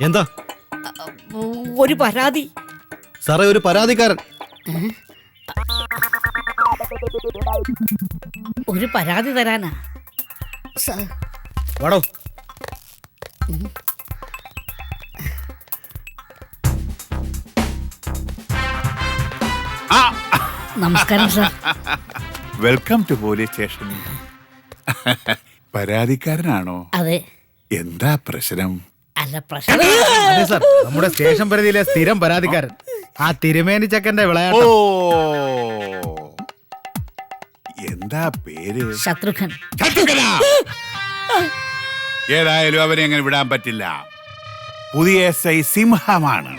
എന്താ? ഒരു പരാതി. സാറേ, ഒരു പരാതിക്കാരൻ. ഒരു പരാതി തരാനാ സാർ. വാടോ. നമസ്കാരം sir. Welcome to police station. പരാതിക്കാരനാണോ? അതെ. എന്താ പ്രശ്നം? അല്ല, പ്രശ്നം അതെ സാർ, നമ്മുടെ സ്റ്റേഷൻ പരിധിയിലെ സ്ഥിരം പരാതിക്കാരൻ ആ തിരുമേനി ചക്കന്റെ ഓ, വിളയാട്ടം. എന്താ പേര്? ശത്രുഘ്നൻ. ഏതായാലും അവനെ അങ്ങനെ വിടാൻ പറ്റില്ല. പുതിയ SI സിംഹമാണ്.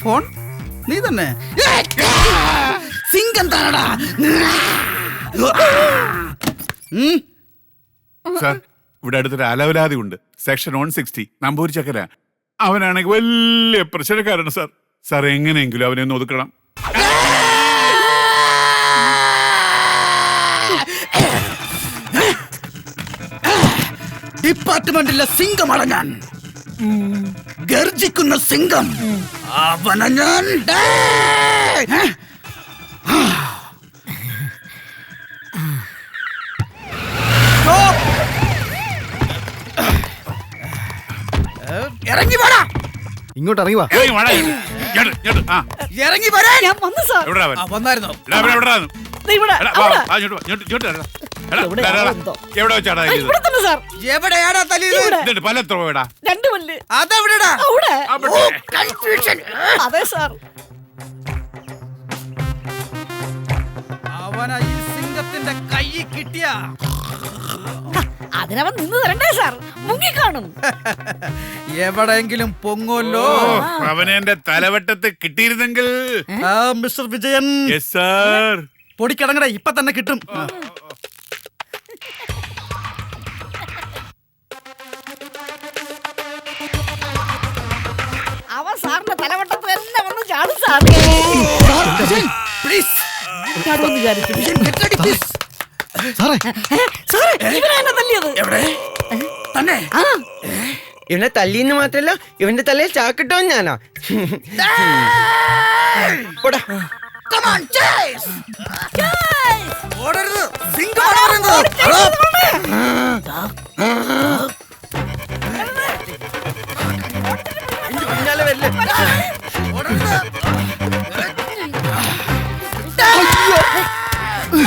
ഫോൺ നീ തന്നെ? സിംഗം താനടാ. സാർ, ഇവിടെ അടുത്തൊരു അലവലാതി ഉണ്ട്. സെക്ഷൻ 160 നമ്പൂരി ചക്കര. അവനാണെങ്കിൽ വലിയ പ്രശ്നക്കാരാണ് സാർ. സാർ, എങ്ങനെയെങ്കിലും അവനെ ഒന്ന് ഒതുക്കണം. ഡിപ്പാർട്ട്മെന്റിലെ സിംഗമാണ് ഞാൻ. ഗർജിക്കുന്ന സിംഗം അവനെ ഞാൻ. ഇറങ്ങി വാടാ. ഇങ്ങോട്ട് ഇറങ്ങി വാ. ഇറങ്ങി വാടാ, ഇങ്ങോട്ട്. ആ, ഇറങ്ങി വരാൻ. ഞാൻ വന്നു സാർ. എവിടെടാ അവൻ? വന്നായിരുന്നോ? എവിടെടാ? ദേ ഇവിടെ, എടാ, വാ, അവിടെ. വാ, ഇങ്ങോട്ട് വാ, ഇങ്ങോട്ട് വരാ. എടാ, എവിടെ എടാ, എടാ, എന്തോ? എവിടെ വെച്ചാടാ ആ, ഇവിടെ തന്നെ സാർ. എവിടെയാടാ തല്ലിയത്? ഇവിടെ. എന്നിട്ട് പല എത്ര പോയടാ? 2 പല്ല്. അതെവിടെടാ? അവിടെ. കൺഫ്യൂഷൻ. അതെ സാർ. അവനാ ഈ സിംഗത്തിന്റെ കൈ കിട്ടിയ അതിനവൻ നിന്ന് തരണ്ടേ സാർ. മുങ്ങിക്കാണും. എവിടെയെങ്കിലും പൊങ്ങുമല്ലോ. അവനെ എന്റെ തലവട്ടത്ത് കിട്ടിയിരുന്നെങ്കിൽ. മിസ്റ്റർ വിജയൻ. Yes sir. പൊടിക്കടങ്ങട, ഇപ്പൊ തന്നെ കിട്ടും. അവൻ സാറിന്റെ തലവട്ടത്ത് തന്നെ വന്ന് ചാടും സാർ. പ്ലീസ്. ചാടുമെന്ന് വിചാരിച്ചു. സാറേ, സാറേ, ഇവനാ എന്നെ തല്ലിയത്. എവിടെ തന്നെ? ആ, ഇവനെ തല്ലിന്ന് മാത്രല്ല, ഇവന്റെ തലയിൽ ചാക്കിട്ടോ ഞാനാ. Come on, chase. ഓടരുത്. സിംഗം ഓടരുത്. പിന്നാലെ വരില്ലേ? ഓടരുത്.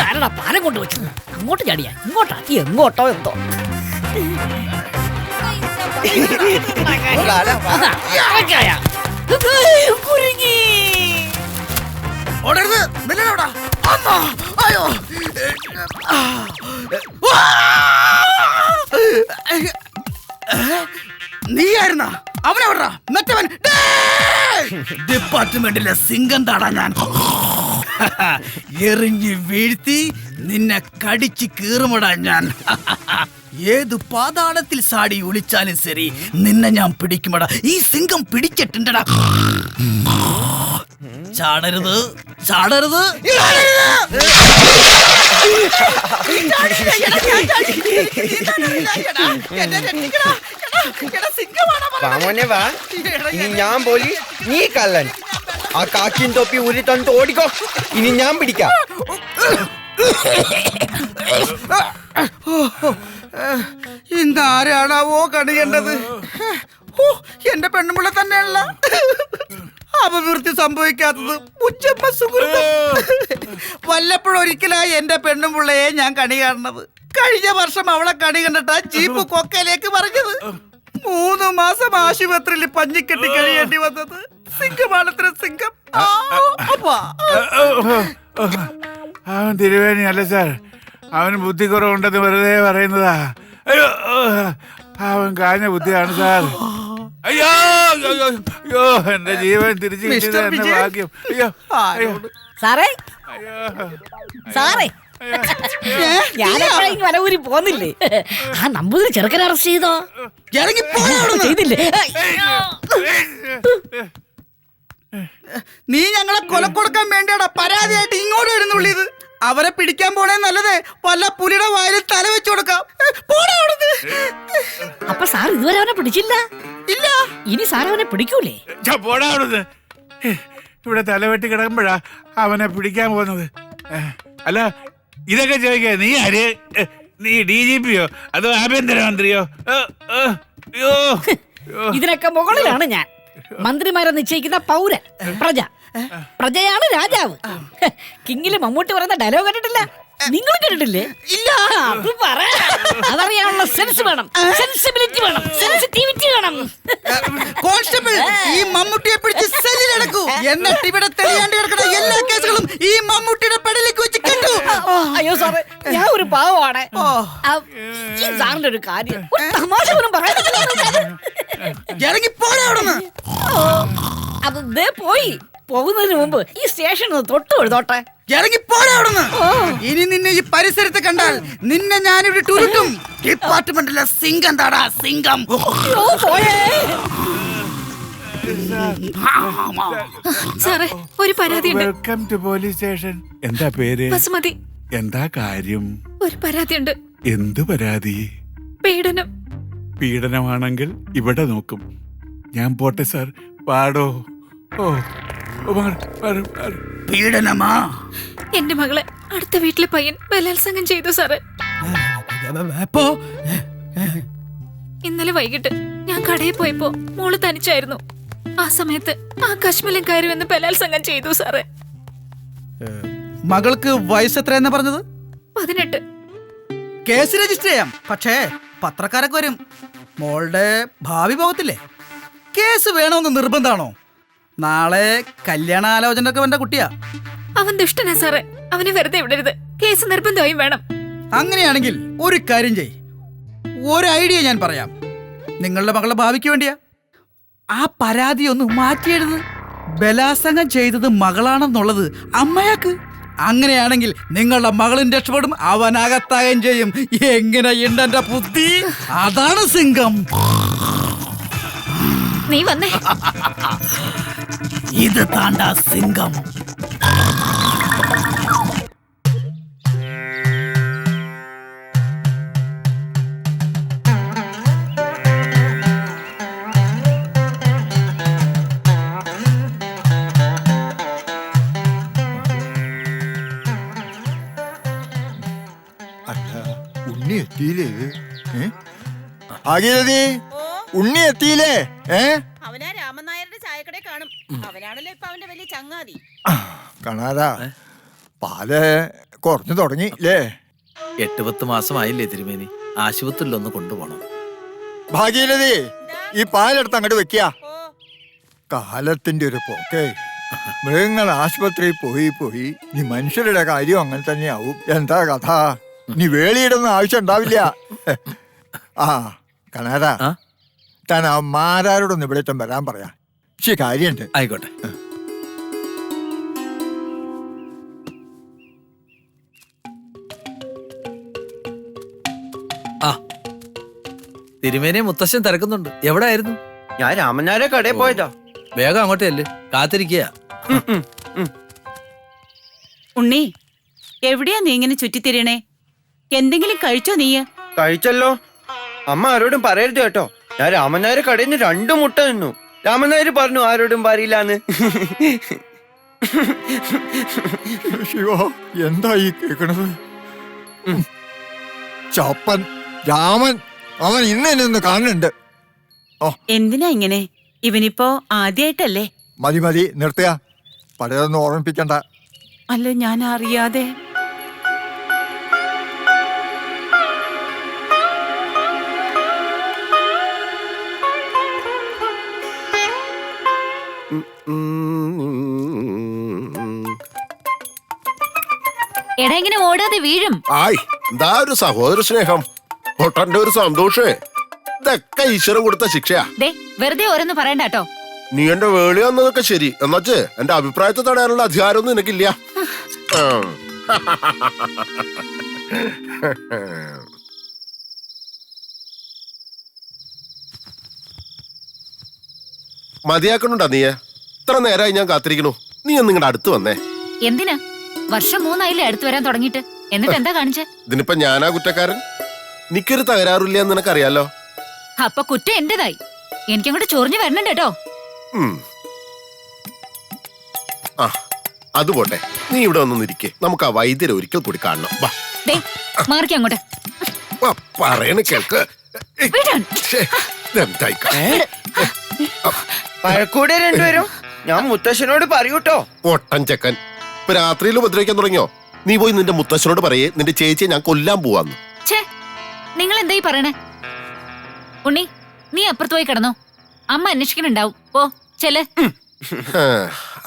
ആരടാ പാലം കൊണ്ടുവച്ചത്? അങ്ങോട്ട് ചാടിയാ, ഇങ്ങോട്ടാ, എങ്ങോട്ടോ എന്തോ. അതാ, അതൊക്കെയാ. കുരുങ്ങി. ഓടരുത്. മെല്ലടാ. അമ്മ. അയ്യോ. നീയായിരുന്ന അവനെവിടാ? മറ്റവൻ ഡിപ്പാർട്ട്മെന്റിലെ സിംഗം താടാ ഞാൻ. എറിഞ്ഞു വീഴ്ത്തി നിന്നെ കടിച്ച് കീറുമടാ ഞാൻ. ഏത് പാതാളത്തിൽ സാടി ഒളിച്ചാലും ശരി, നിന്നെ ഞാൻ പിടിക്കുമടാ. ഈ സിംഗം പിടിച്ചിട്ടുണ്ടടാ. ചാടരുത്, ചാടരുത്. വാമോനെ വാ. ഇനി ഞാൻ പോലി, നീ കള്ളൻ. ആ കാക്കിൻ തൊപ്പി ഊരി തന്നിട്ട് ഓടിക്കോ. ഇനി ഞാൻ പിടിക്കാം. ഇന്നാരാണാവോ കണിയേണ്ടത്? എന്റെ പെണ്ണുമുള്ള തന്നെയല്ല. അപവൃത്തി സംഭവിക്കാത്തത് ഉച്ചമ്മ സുഹൃത്ത്. വല്ലപ്പോഴും ഒരിക്കലായി എന്റെ പെണ്ണുമുള്ളയെ ഞാൻ കണി കാണുന്നത്. കഴിഞ്ഞ വർഷം അവളെ കണി കണ്ടിട്ടാ ജീപ്പ് കൊക്കയിലേക്ക് പറഞ്ഞത്. 3 മാസം ആശുപത്രിയിൽ പഞ്ഞിക്കെട്ടി കഴിയേണ്ടി വന്നത്. സിംഗമാണത്ര സിംഗം. അവൻ തിരുവേണി അല്ല സാർ. അവന് ബുദ്ധി കുറവുണ്ടെന്ന് വെറുതെ പറയുന്നതാ. അയ്യോ, അവൻ കാഞ്ഞ ബുദ്ധിയാണ് സാർ. അയ്യോ അയ്യോ അയ്യോ, എന്റെ ജീവൻ തിരിച്ചു കിട്ടിയത് എന്റെ ഭാഗ്യം. അയ്യോ സാറേ, അയ്യോ, സാറേ, ഞാനെപ്പോഴെങ്കിൽ വലവൂരി പോന്നില്ലേ? ആ നമ്പൂതിരി ചെറുക്കനെ അറസ്റ്റ് ചെയ്തോ? ഇറങ്ങി പോടാ അവിടുന്ന്. ചെയ്തില്ലേ? നീ ഞങ്ങളെ കൊലക്കൊടുക്കാൻ വേണ്ടിയാടാ പരാതിയായിട്ട് ഇങ്ങോട്ട് എഴുന്നള്ളിയത്. അവരെ പിടിക്കാൻ പോണേ നല്ലത് വല്ല പുലിയുടെ വായിൽ തല വെച്ചു കൊടുക്കാം. പോടാ അവിടുന്ന്. അപ്പൊ സാർ ഇതുവരെ അവനെ പിടിച്ചില്ല? ഇല്ല. ഇനി സാർ അവനെ പിടിക്കൂലേ? പോടാ അവിടുന്ന്. ഇവിടെ തലവെട്ടി കിടക്കുമ്പോഴാ അവനെ പിടിക്കാൻ പോകുന്നത്. അല്ല ഇതൊക്കെ ചോദിക്ക, നീ ആര്? നീ DGPയോ അതോ ആഭ്യന്തരമന്ത്രിയോ? ഇതിനൊക്കെ മുകളിലാണ് ഞാൻ. മന്ത്രിമാരെ നിശ്ചയിക്കുന്ന പൗരൻ, പ്രജ. പ്രജയാണ് രാജാവ്. കിങ്ങില് മമ്മൂട്ടി പറയുന്ന ഡയലോഗ് കേട്ടിട്ടില്ല? നിങ്ങൾ കേട്ടിട്ടില്ലേ? ഇല്ല. അത് പറ. അതറിയാനുള്ള സെൻസ് വേണം, സെൻസിബിലിറ്റി വേണം, സെൻസിറ്റിവിറ്റി വേണം. കോൺസ്റ്റബിൾ, ഈ മമ്മൂട്ടിയെ പിടിച്ച് സെല്ലിലടക്കൂ. എന്നിട്ട് ഇവിടെ തെളിയാണ്ട് കിടക്കുന്ന എല്ലാ കേസുകളും ഈ മമ്മൂട്ടിയുടെ പെടലേക്ക് വെച്ച് കെട്ടു. അയ്യോ സാറേ, ഞാൻ ഒരു പാവമാണ്. ഈ സാറിന്റെ ഒരു കാര്യം, ഒരു തമാശ പോലും പറയാൻ ഇറങ്ങി പോടാ അവിടുന്ന്. അത് ദേ പോയി. പോകുന്നതിന് മുമ്പ് ഈ സ്റ്റേഷൻ തൊട്ട് എഴുതോട്ടെ. ഇറങ്ങി പോടാ അവിടുന്ന്. ഇനി നിന്നെ ഈ പരിസരത്ത് കണ്ടാൽ നിന്നെ ഞാനിവിടെ ഉരുട്ടും. ഡിപ്പാർട്ട്മെന്റിലെ സിംഗം താടാ, സിംഗം. സാറേ, ഒരു പരാതിയുണ്ട്. Welcome to police station. എന്താ പേര്? ബസുമതി. എന്താ കാര്യം? ഒരു പരാതിയുണ്ട്. എന്ത് പരാതി? പീഡനം. പീഡനമാണെങ്കിൽ ഇവിടെ നോക്കും. ഞാൻ പോട്ടെ സാർ. പാടോ. ഓ പീഡനമാ? എന്റെ മകളെ അടുത്ത വീട്ടിലെ പയ്യൻ ബലാത്സംഗം ചെയ്തു സാറേ. ഇന്നലെ വൈകിട്ട് ഞാൻ കടയിൽ പോയപ്പോ മോള് തനിച്ചായിരുന്നു. ആ സമയത്ത് ആ കശ്മലം കയറി വന്ന് ബലാത്സംഗം ചെയ്തു സാറേ. മകൾക്ക് വയസ്സ് എത്രയെന്നാ പറഞ്ഞത്? 18. കേസ് രജിസ്റ്റർ ചെയ്യാം, പക്ഷേ പത്രക്കാരൊക്കെ വരും. മോളുടെ ഭാവി പോകത്തില്ലേ? കേസ് വേണമെന്ന് നിർബന്ധമാണോ? നാളെ കല്യാണാലോചന ഒക്കെ വേണ്ട കുട്ടിയാ. അവൻ ദുഷ്ടനാ സാറേ. അവനെ വെറുതെ വിടരുത്. കേസ് നിർബന്ധമായും വേണം. അങ്ങനെയാണെങ്കിൽ ഒരു കാര്യം ചെയ്. ഒരു ഐഡിയ ഞാൻ പറയാം. നിങ്ങളുടെ മകളുടെ ഭാവിക്ക് വേണ്ടിയാ. ആ പരാതി ഒന്ന് മാറ്റിയെഴുത്. ബലാത്സംഗം ചെയ്തത് മകളാണെന്നുള്ളത് അമ്മയാക്ക്. അങ്ങനെയാണെങ്കിൽ നിങ്ങളുടെ മകളും രക്ഷപ്പെടും, അവനകത്താകുകയും ചെയ്യും. എങ്ങനെയുണ്ട് എന്റെ ബുദ്ധി? അതാണ് സിംഗം. നീ വന്നേ. ഇത് താണ്ട സിംഗം. ഉണ്ണി എത്തിയില്ലേ? ഭാഗീരഥി, ഉണ്ണി എത്തിയില്ലേ? അവനാ രാമനായരുടെ ചായക്കടയിൽ കാണും. അവനാണല്ലോ ഇപ്പൊ അവന്റെ വലിയ ചങ്ങാതി. കാണാതാ, പാല് കുറഞ്ഞു തുടങ്ങിയില്ലേ? 8-10 മാസമായില്ലേ തിരുമേനി? ആശുപത്രിയിലൊന്ന് കൊണ്ടുപോകണം. ഭാഗീരഥി, ഈ പാലെടുത്ത് അങ്ങോട്ട് വെക്കുക. കാലത്തിന്റെ ഒരു പോക്കേ. മൃഗങ്ങൾ ആശുപത്രിയിൽ പോയി നീ മനുഷ്യരുടെ കാര്യം അങ്ങനെ തന്നെയാവും. എന്താ കഥ? നീ വേളിയിടുന്ന ആവശ്യം ഉണ്ടാവില്ല. ആ കണാരാ, താൻ ആ മാരാരോടൊന്ന് ഇവിടെ വരാൻ പറയാ. ശരി, കാര്യണ്ട്. ആയിക്കോട്ടെ. ആ തിരുമേനിയെ മുത്തശ്ശൻ തിരക്കുന്നുണ്ട്. എവിടെ ആയിരുന്നു? ഞാൻ രാമനാരെ കടയിൽ പോയതാ. വേഗം അങ്ങോട്ടേ അല്ലേ, കാത്തിരിക്കുക. ഉണ്ണി, എവിടെയാ നീ ഇങ്ങനെ ചുറ്റിത്തിരിയണേ? എന്തെങ്കിലും കഴിച്ചോ നീ? കഴിച്ചല്ലോ. അമ്മ ആരോടും പറയരുത് കേട്ടോ. ഞാൻ രാമനായർ കടയിൽ നിന്ന് 2 മുട്ട നിന്നു. രാമനായർ പറഞ്ഞു ആരോടും പറയില്ലാന്ന്. ശിവ, എന്താ ഈ കേക്കണത്? ചപ്പൻ രാമൻ, അവൻ ഇന്ന് എന്നെ ഒന്ന് കാണുന്നുണ്ട്. എന്തിനാ ഇങ്ങനെ? ഇവനിപ്പോ ആദ്യായിട്ടല്ലേ? മതി നിർത്തുക. പഴയതൊന്നും ഓർമ്മിപ്പിക്കണ്ട. അല്ല, ഞാൻ അറിയാതെ. എടാ, ഇങ്ങനെ ഓടാതെ വീഴും. ആയ്, എന്താ ഒരു സഹോദര സ്നേഹം, പൊട്ടന്റെ ഒരു സന്തോഷേ. ഇതൊക്കെ ഈശ്വരൻ കൊടുത്ത ശിക്ഷയാ. വെറുതെ ഓരോന്ന് പറയണ്ട കേട്ടോ. നീ എന്റെ വേളി വന്നതൊക്കെ ശരി, എന്നുവച്ച് എന്റെ അഭിപ്രായത്തെ തടയാനുള്ള അധികാരമൊന്നും നിനക്കില്ല. മതിയാക്കണുണ്ടാ നീ? ഇത്ര നേരമായി ഞാൻ കാത്തിരിക്കണു. നീ ഒന്ന് നിങ്ങളുടെ അടുത്ത് വന്നേ. എന്തിനാ? വർഷം 3 ആയില്ലേ അടുത്ത് വരാൻ തുടങ്ങിയിട്ട്? എന്നിട്ട് എന്താ കാണിച്ചേ? ഇതിനിപ്പോ ഞാനാ കുറ്റക്കാരൻ? എനിക്കൊരു തകരാറില്ല എന്ന് നിനക്കറിയാലോ. അപ്പൊ കുറ്റം എന്റേതായി. എനിക്കങ്ങോട്ട് ചൊറിഞ്ഞു വരണുണ്ട് കേട്ടോ. ആ അത് പോട്ടെ, നീ ഇവിടെ വന്നിരിക്കേ. നമുക്ക് ആ വൈദ്യരെ ഒരിക്കൽ കൂടി കാണണം. വാ മാറിക്ക അങ്ങോട്ട്. പറയണ കേൾക്ക്. പഴക്കൂടെ രണ്ടുപേരും. ഞാൻ മുത്തശ്ശനോട് പറയൂട്ടോ. ഒട്ടൻ ചെക്കൻ ഇപ്പൊ രാത്രിയിൽ ഉപദ്രവിക്കാൻ തുടങ്ങിയോ? നീ പോയി നിന്റെ മുത്തശ്ശനോട് പറയേ നിന്റെ ചേച്ചിയെ ഞാൻ കൊല്ലാൻ പോവാന്ന്. നിങ്ങൾ എന്തായി പറയണേ? ഉണ്ണി, നീ അപ്പുറത്ത് പോയി കിടന്നോ. അമ്മ അന്വേഷിക്കണുണ്ടാവും. ഓ ചെല്.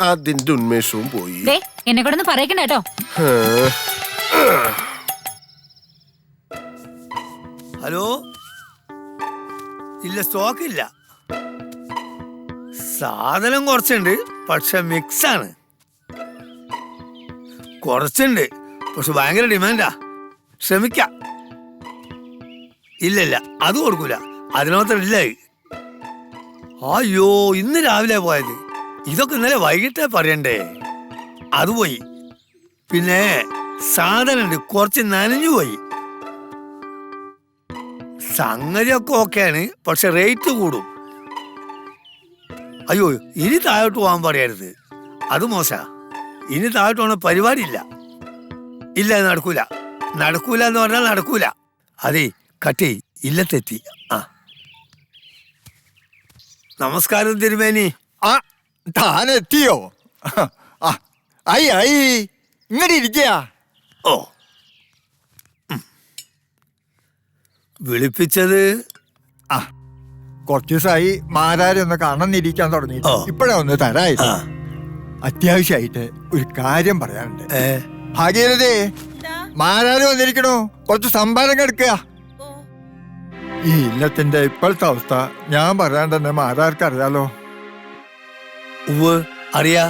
അതിന്റെ ഉന്മേഷവും പോയി. എന്നെ കൂടെ ഒന്ന് പറയക്കണ്ട കേട്ടോ. ഹലോ, ഇല്ല സ്റ്റോക്ക് ഇല്ല. സാധനം കുറച്ചുണ്ട്, പക്ഷെ മിക്സ് ആണ്. കുറച്ചുണ്ട്, പക്ഷെ ഭയങ്കര ഡിമാൻഡാ. ശ്രമിക്കാം. ഇല്ല അത് കൊടുക്കൂല. അതിനോത്ര ഇല്ല. അയ്യോ, ഇന്ന് രാവിലെ പോയത്. ഇതൊക്കെ ഇന്നലെ വൈകിട്ടേ പറയണ്ടേ. അത് പോയി. പിന്നെ സാധനം ഉണ്ട്, കുറച്ച് നനഞ്ഞു പോയി. സംഗതിയൊക്കെ ഓക്കെയാണ്, പക്ഷെ റേറ്റ് കൂടും. അയ്യോ, ഇനി താഴോട്ട് പോകാൻ പറയരുത്, അത് മോശ. ഇനി താഴോട്ട് പോകണ പരിപാടിയില്ല. ഇല്ല, നടക്കൂല എന്ന് പറഞ്ഞാൽ നടക്കൂല. അതെ, കട്ടി ഇല്ല, തെറ്റി. ആ നമസ്കാരം തിരുമേനി. ആ താനെത്തിയോ? ഐ ഇങ്ങനെ ഇരിക്കുക. ഓ, വിളിപ്പിച്ചത് കുറച്ചു ദിവസമായി മാരാരെ ഒന്ന് കാണാനിരിക്കാൻ തുടങ്ങി. ഇപ്പഴാ ഒന്ന് തരായിരുന്നു. അത്യാവശ്യമായിട്ട് ഒരു കാര്യം പറയാനുണ്ട്. ഭാഗ്യരഥേ, മാരാര് വന്നിരിക്കണോ? കുറച്ച് സംഭാരം എടുക്കുക. ഈ ഇല്ലത്തിന്റെ ഇപ്പോഴത്തെ അവസ്ഥ ഞാൻ പറയാൻ തന്നെ മാരാർക്ക് അറിയാലോ. അറിയാ.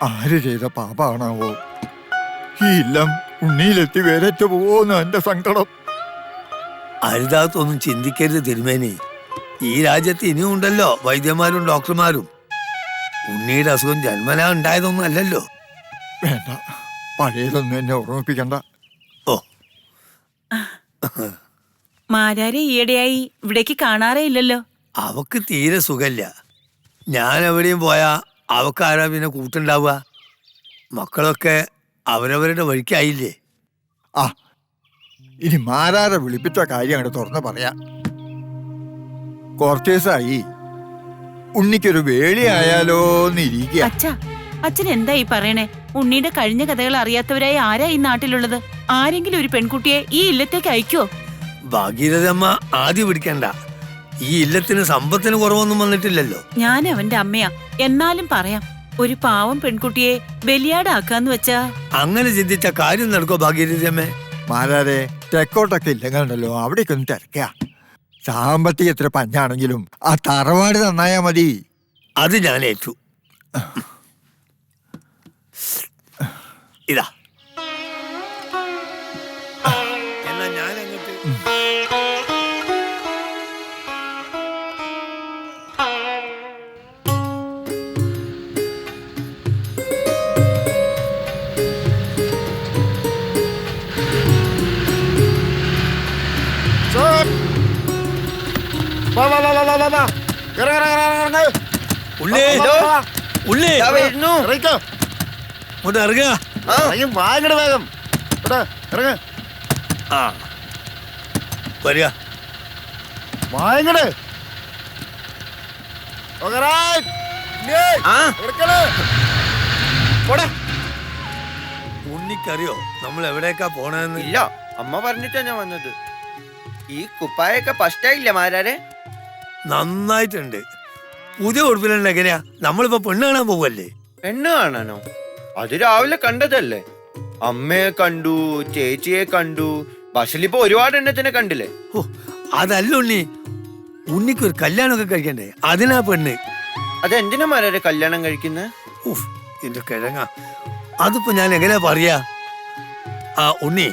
ആര് ചെയ്ത പാപാണാവോ ഈ ഇല്ലം ഉണ്ണിയിലെത്തി വേരറ്റ് പോവോന്ന് എന്റെ സങ്കടം. അരുതാത്തൊന്നും ചിന്തിക്കരുത് തിരുമേനി. ഈ രാജ്യത്ത് ഇനിയും ഉണ്ടല്ലോ വൈദ്യന്മാരും ഡോക്ടർമാരും. ഉണ്ണിയുടെ അസുഖം ജന്മനാ ഉണ്ടായതൊന്നും അല്ലല്ലോ. വേണ്ട, പഴയതൊന്നും എന്നെ ഓർമ്മിപ്പിക്കണ്ട. ഓ, മാരാരെ ഈയിടെയായി ഇവിടേക്ക് കാണാറേ ഇല്ലല്ലോ. അവക്ക് തീരെ സുഖമില്ല. ഞാൻ എവിടെയും പോയാ അവക്കാരാ പിന്നെ കൂട്ടുണ്ടാവുക. മക്കളൊക്കെ അവരവരുടെ വഴിക്കായില്ലേ. ഇനി മാരാരെ വിളിപ്പിച്ച കാര്യം അങ്ങോട്ട് തുറന്ന് പറയാം. കുറച്ചു ദിവസമായി ഉണ്ണിക്കൊരു വേളിയായാലോന്ന് ഇരിക്കുക. അച്ഛൻ എന്താ ഈ പറയണേ? ഉണ്ണിയുടെ കഴിഞ്ഞ കഥകൾ അറിയാത്തവരായി ആരാ ഈ നാട്ടിലുള്ളത്? ആരെങ്കിലും ഒരു പെൺകുട്ടിയെ ഈ ഇല്ലത്തേക്ക് അയക്കോ? ഭാഗീരഥമ്മ ആദ്യം പിടിക്കണ്ട. ഈ ഇല്ലത്തിന് സമ്പത്തിന് കുറവൊന്നും വന്നിട്ടില്ലല്ലോ. ഞാൻ അവന്റെ അമ്മയാ, എന്നാലും പറയാം, ഒരു പാവം പെൺകുട്ടിയെ ബലിയാടാക്കാന്ന് വെച്ചാ. അങ്ങനെ ചിന്തിച്ച കാര്യം നടക്കോ ഭാഗീരഥമ്മേ? മാരാരെ തെക്കോട്ടൊക്കെ ഇല്ലെങ്കിലുണ്ടല്ലോ, അവിടേക്ക് ഒന്ന് തിരക്കുക. സാമ്പത്തിക എത്ര പഞ്ഞാണെങ്കിലും ആ തറവാട് നന്നായാ മതി. അത് ഞാൻ ഏറ്റു. ഇതാ എന്നാ ഞാൻ അങ്ങോട്ട്. ഉണ്ണിക്കറിയോ നമ്മൾ എവിടേക്കാ പോണെന്ന്? ഇല്ല, അമ്മ പറഞ്ഞിട്ടാ ഞാൻ വന്നത്. ഈ കുപ്പായൊക്കെ ഫസ്റ്റായില്ല മാരാരെ? നന്നായിട്ടുണ്ട്. പുതിയ ഉടുപ്പിലുണ്ട്. എങ്ങനെയാ? നമ്മളിപ്പോ പെണ്ണ് കാണാൻ പോവല്ലേ? പെണ്ണ് കാണാനോ? അത് രാവിലെ കണ്ടതല്ലേ. അമ്മയെ കണ്ടു, ചേച്ചിയെ കണ്ടു, ബസ്സിലിപ്പോ ഒരുപാട് എണ്ണത്തിനെ കണ്ടില്ലേ. ഓ, അതല്ല ഉണ്ണി. ഉണ്ണിക്ക് ഒരു കല്യാണമൊക്കെ കഴിക്കണ്ടേ? അതിനാ പെണ്ണ്. അതെന്തിനാ മാരാരെ കല്യാണം കഴിക്കുന്നത്? എന്റെ കിഴങ്ങ, അതിപ്പോ ഞാൻ എങ്ങനെയാ പറയാ? ആ ഉണ്ണി,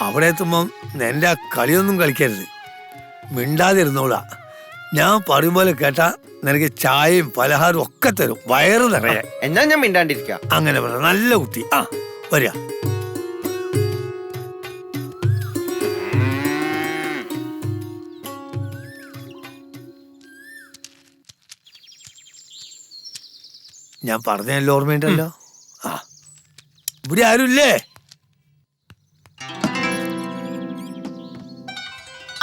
അവിടെ എത്തുമ്പം എന്റെ കളിയൊന്നും കളിക്കരുത്, മിണ്ടാതിരുന്നോളാ. ഞാൻ പറയും പോലെ കേട്ടാ നിനക്ക് ചായയും പലഹാരവും ഒക്കെ തരും, വയറ് നിറയെ. എന്നാ ഞാൻ മിണ്ടാണ്ടിരിക്കാം. അങ്ങനെ പറ, നല്ല കുട്ടി. ആ വരിക. ഞാൻ പറഞ്ഞല്ലോ, ഓർമ്മയുണ്ടല്ലോ. ആ ഇവിടെ ആരുമില്ലേ?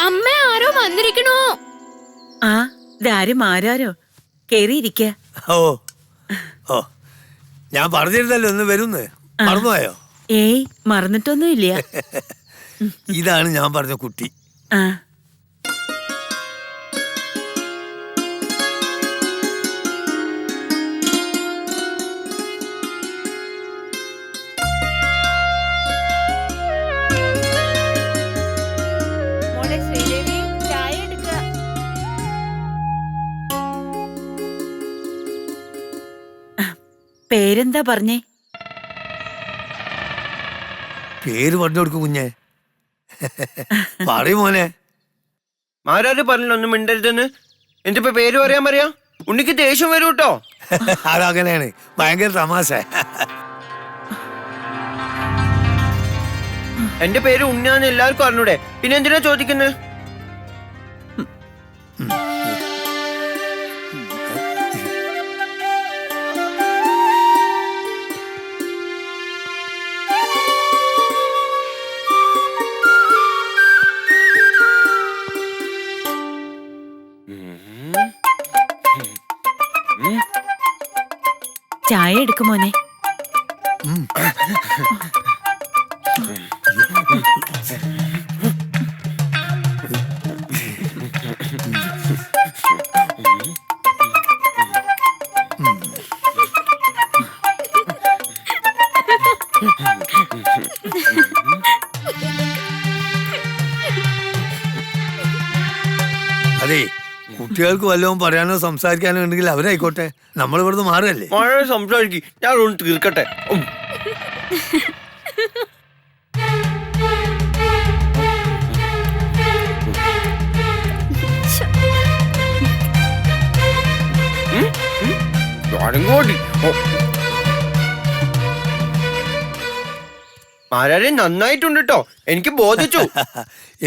അമ്മ ആരോ വന്നിരിക്കണോ? ആ ഇതാരും ആരാരോ കേറിയിരിക്ക. ഓ ഓ, ഞാൻ പറഞ്ഞിരുന്നല്ലോ ഒന്ന് വരുന്ന്, മറന്നുപോയോ? ഏയ് മറന്നിട്ടൊന്നുമില്ല. ഇതാണ് ഞാൻ പറഞ്ഞ കുട്ടി. ആ പേരെന്താ പറഞ്ഞേ? പേര് പറഞ്ഞു കൊടുക്കും കുഞ്ഞെ. പറയും മോനെ. ആരാര് പറഞ്ഞില്ല ഒന്നും മിണ്ടരുതെന്ന്? എന്തിപ്പോ പേര് പറയാൻ പറയാ? ഉണ്ണിക്ക് ദേഷ്യം വരൂ കേട്ടോ. അതങ്ങനെയാണ്, ഭയങ്കര തമാശ. എന്റെ പേര് ഉണ്ണിയാന്ന് എല്ലാവർക്കും അറിഞ്ഞൂടെ, പിന്നെ എന്തിനാ ചോദിക്കുന്നത്? ചായ എടുക്കും മോനെ. അതെ, കുട്ടികൾക്ക് വല്ലതും പറയാനോ സംസാരിക്കാനോ ഉണ്ടെങ്കിൽ അവരായിക്കോട്ടെ, നമ്മൾ ഇവിടുന്ന് മാറുകയല്ലേ. സംസാരിക്കും, ഞാൻ ഒന്ന് തീർക്കട്ടെ. ആരാരെ നന്നായിട്ടുണ്ട് കേട്ടോ, എനിക്ക് ബോധിച്ചു.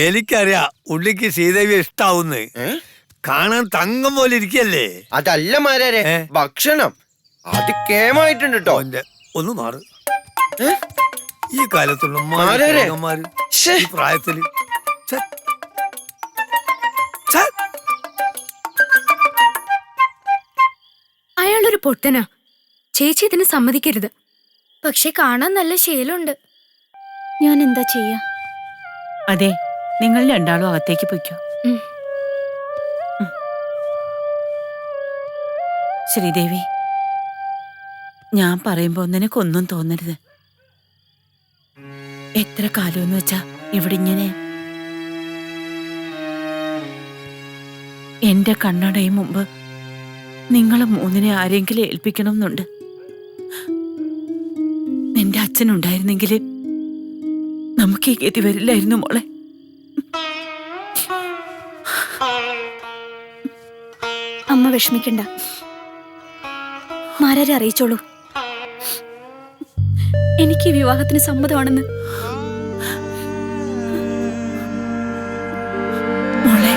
എനിക്കറിയാം ഉള്ളിക്ക് ശ്രീദേവി ഇഷ്ടാവുന്ന്. കാണാൻ തങ്കം പോലെ ഇരിക്കല്ലേ. അതല്ല മാരാരെ, ഭക്ഷണം അത് കേമായിട്ടുണ്ട് കേട്ടോ. ഒന്ന് മാറ്. ഈ കാലത്തുള്ള ഈ പ്രായത്തില് അയാളൊരു പൊട്ടനാ. ചേച്ചി ഇതിന് സമ്മതിക്കരുത്. പക്ഷെ കാണാൻ നല്ല ശീലമുണ്ട്. ഞാൻ എന്താ ചെയ്യാ? അതെ, നിങ്ങൾ രണ്ടാളും അകത്തേക്ക് പൊയ്ക്കോ. ശ്രീദേവി, ഞാൻ പറയുമ്പോ നിനക്കൊന്നും തോന്നരുത്. എത്ര കാലമെന്ന് വെച്ചാ ഇവിടെ ഇങ്ങനെ എന്റെ കണ്ണടയും മുമ്പ് നിങ്ങളെ മൂന്നിനെ ആരെങ്കിലും ഏൽപ്പിക്കണം എന്നുണ്ട്. നിന്റെ അച്ഛനുണ്ടായിരുന്നെങ്കിൽ നമുക്ക് ഈ ഗതി വരില്ലായിരുന്നു മോളെ. അമ്മ വിഷമിക്കണ്ട, മാരാരെ അറിയിച്ചോളൂ. എനിക്ക് വിവാഹത്തിന് സമ്മതമാണെന്ന്. മോളെ,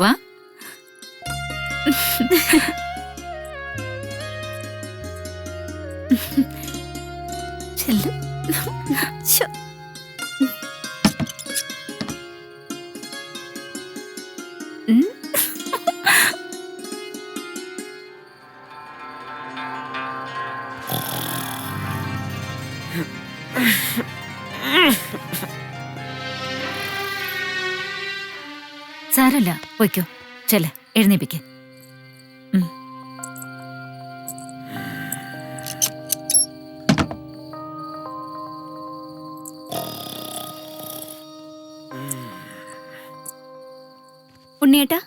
വാ. ചെല്ലു. ശ്ശോ. ഉം. സാരല്ല, പോയിക്കോ. ചെല്ല, എഴുന്നേപ്പിക്ക്. ഉണ്ണിയേട്ടാ,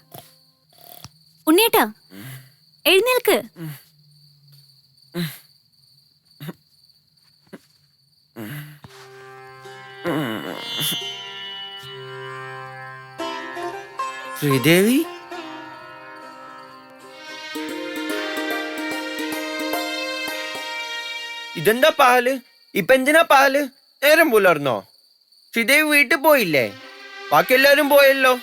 ഉണ്ണിയേട്ടാ, എഴുന്നേൽക്ക്. ശ്രീദേവി, ഇതെന്താ പാല്? ഇപ്പൊ എന്തിനാ പാല്? നേരം പുലർന്നോ? ശ്രീദേവി വീട്ടിൽ പോയില്ലേ? ബാക്കി എല്ലാരും പോയല്ലോ.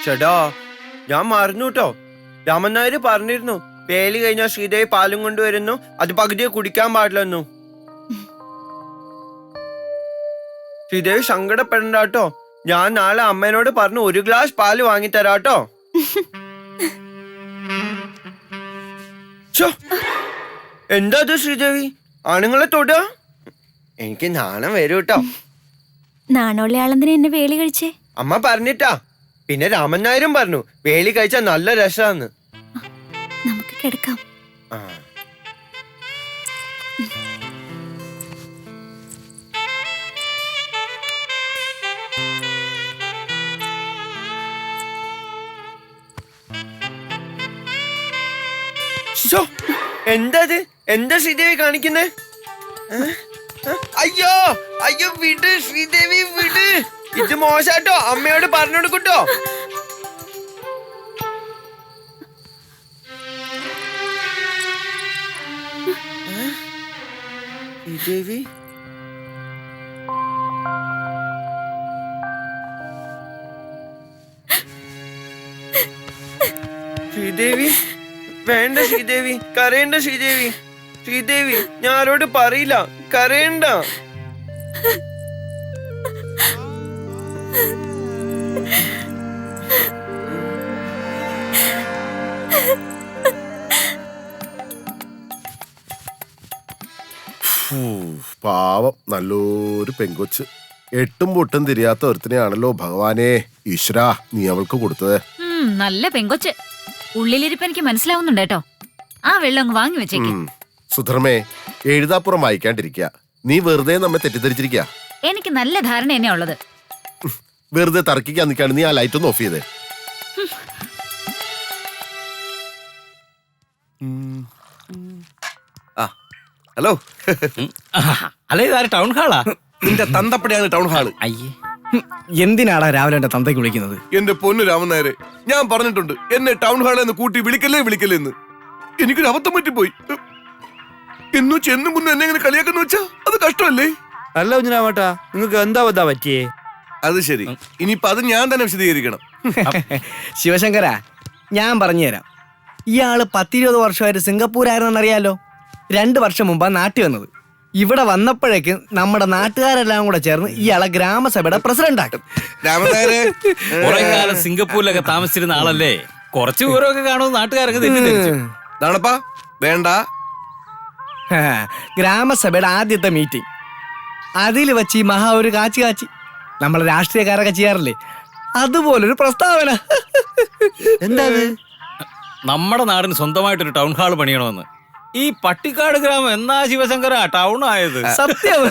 ചേട്ടാ, ഞാൻ മറന്നു കേട്ടോ. രാമൻ നായർ പറഞ്ഞിരുന്നു വേലി കഴിഞ്ഞാൽ ശ്രീദേവി പാലും കൊണ്ടുവരുന്നു, അത് പകുതിയെ കുടിക്കാൻ പാടില്ലെന്നു. ശ്രീദേവി സങ്കടപ്പെടണ്ട കേട്ടോ. ഞാൻ നാളെ അമ്മേനോട് പറഞ്ഞു 1 ഗ്ലാസ് പാല് വാങ്ങിത്തരാട്ടോ. എന്താ അത് ശ്രീദേവി, ആണുങ്ങളെ തൊടുക? എനിക്ക് നാണം വരും കേട്ടോ. നാണോളി ആളെന്തിനാ എന്നെ വേലി കഴിച്ചേ? അമ്മ പറഞ്ഞിട്ടാ. പിന്നെ രാമൻ നായരും പറഞ്ഞു വേലി കഴിച്ചാൽ നല്ല രസാന്ന്. നമുക്ക് കിടക്കാം. എന്തത്? എന്താ ശ്രീദേവി കാണിക്കുന്നേ? അയ്യോ അയ്യോ, വിട് ശ്രീദേവി, വിട്. ഇത് മോശാട്ടോ, അമ്മയോട് പറഞ്ഞു കൊടുക്കൂട്ടോ. ശ്രീദേവി, ശ്രീദേവി, വേണ്ട ശ്രീദേവി, കരയണ്ട ശ്രീദേവി. ശ്രീദേവി, ഞാൻ ആരോട് പറയില്ല, കരയണ്ട. പാവം നല്ലൊരു പെങ്കൊച്ച്. 8ഉം പൊട്ടും തിരിയാത്ത ഒരുത്തിനെയാണല്ലോ ഭഗവാനെ ഈശ്വരാ നീ അവൾക്ക് കൊടുത്തത്. നല്ല പെങ്കൊച്ച്. ഉള്ളിലിരിപ്പ് എനിക്ക് മനസ്സിലാവുന്നുണ്ട് കേട്ടോ. ആ വെള്ളം അങ്ങ് വാങ്ങി വെച്ചേക്ക്. സുധർമ്മേ, എഴുതാപ്പുറം വായിക്കാണ്ടിരിക്കുക. നീ വെറുതെ നമ്മെ തെറ്റിദ്ധരിച്ചിരിക്കുക. എനിക്ക് നല്ല ധാരണ തന്നെയാ ഉള്ളത്. വെറുതെ തർക്കിക്കാൻ നിൽക്കാണ്. നീ ആ ലൈറ്റ് ഒന്ന് ഓഫ് ചെയ്തേ. ഹലോ. അല്ലേ, ഇതാര് ടൗൺ ഹാളാ? നിന്റെ തന്തപ്പടിയാണ് ടൗൺ ഹാള്. അയ്യേ, എന്തിനാടാ രാവിലെ എന്റെ തന്തയ്ക്ക് വിളിക്കുന്നത്? എന്റെ പൊന്നു രാമൻ നായരെ, ഞാൻ പറഞ്ഞിട്ടുണ്ട് എന്നെ ടൗൺ ഹാളിൽ നിന്ന് കൂട്ടി വിളിക്കല്ലേ എന്ന്. എനിക്കൊരു അബദ്ധം പറ്റിപ്പോയി. എന്നു ചെന്നു മുന്ന് എന്നെ ഇങ്ങനെ കളിയാക്കുന്ന വെച്ചാ അത് കഷ്ടമല്ലേ? അല്ല കുഞ്ഞിനാമട്ടാ, നിങ്ങൾക്ക് എന്താ ബദ്ധാ പറ്റിയേ? അത് ശരി, ഇനിയിപ്പൊ അത് ഞാൻ തന്നെ വിശദീകരിക്കണം. ശിവശങ്കര, ഞാൻ പറഞ്ഞുതരാം. ഇയാള് 10-20 വർഷമായിട്ട് സിംഗപ്പൂരായിരുന്നെന്നറിയാലോ. 2 വർഷം മുമ്പാ നാട്ടിൽ വന്നത്. ഇവിടെ വന്നപ്പോഴേക്കും നമ്മുടെ നാട്ടുകാരെല്ലാം കൂടെ ചേർന്ന് ഇയാളെ ഗ്രാമസഭയുടെ പ്രസിഡന്റ് ആക്കും. കുറെ കാലം സിംഗപ്പൂരിലൊക്കെ താമസിച്ചിരുന്ന ആളല്ലേ, കുറച്ച് ദൂരമൊക്കെ കാണുമെന്ന് നാട്ടുകാരൊക്കെ തെറ്റിദ്ധരിച്ചു. വേണ്ട. ഗ്രാമസഭയുടെ ആദ്യത്തെ മീറ്റിംഗ്, അതിൽ വെച്ച് ഈ മഹാ ഒരു കാച്ചി നമ്മളെ രാഷ്ട്രീയക്കാരൊക്കെ ചെയ്യാറില്ലേ, അതുപോലൊരു പ്രസ്താവന. എന്താ നമ്മുടെ നാടിന് സ്വന്തമായിട്ടൊരു ടൗൺ ഹാൾ പണിയണമെന്ന്. ഈ പട്ടിക്കാട് ഗ്രാമം എന്നാ ശിവശങ്കര ടൗൺ ആയത്? സത്യം.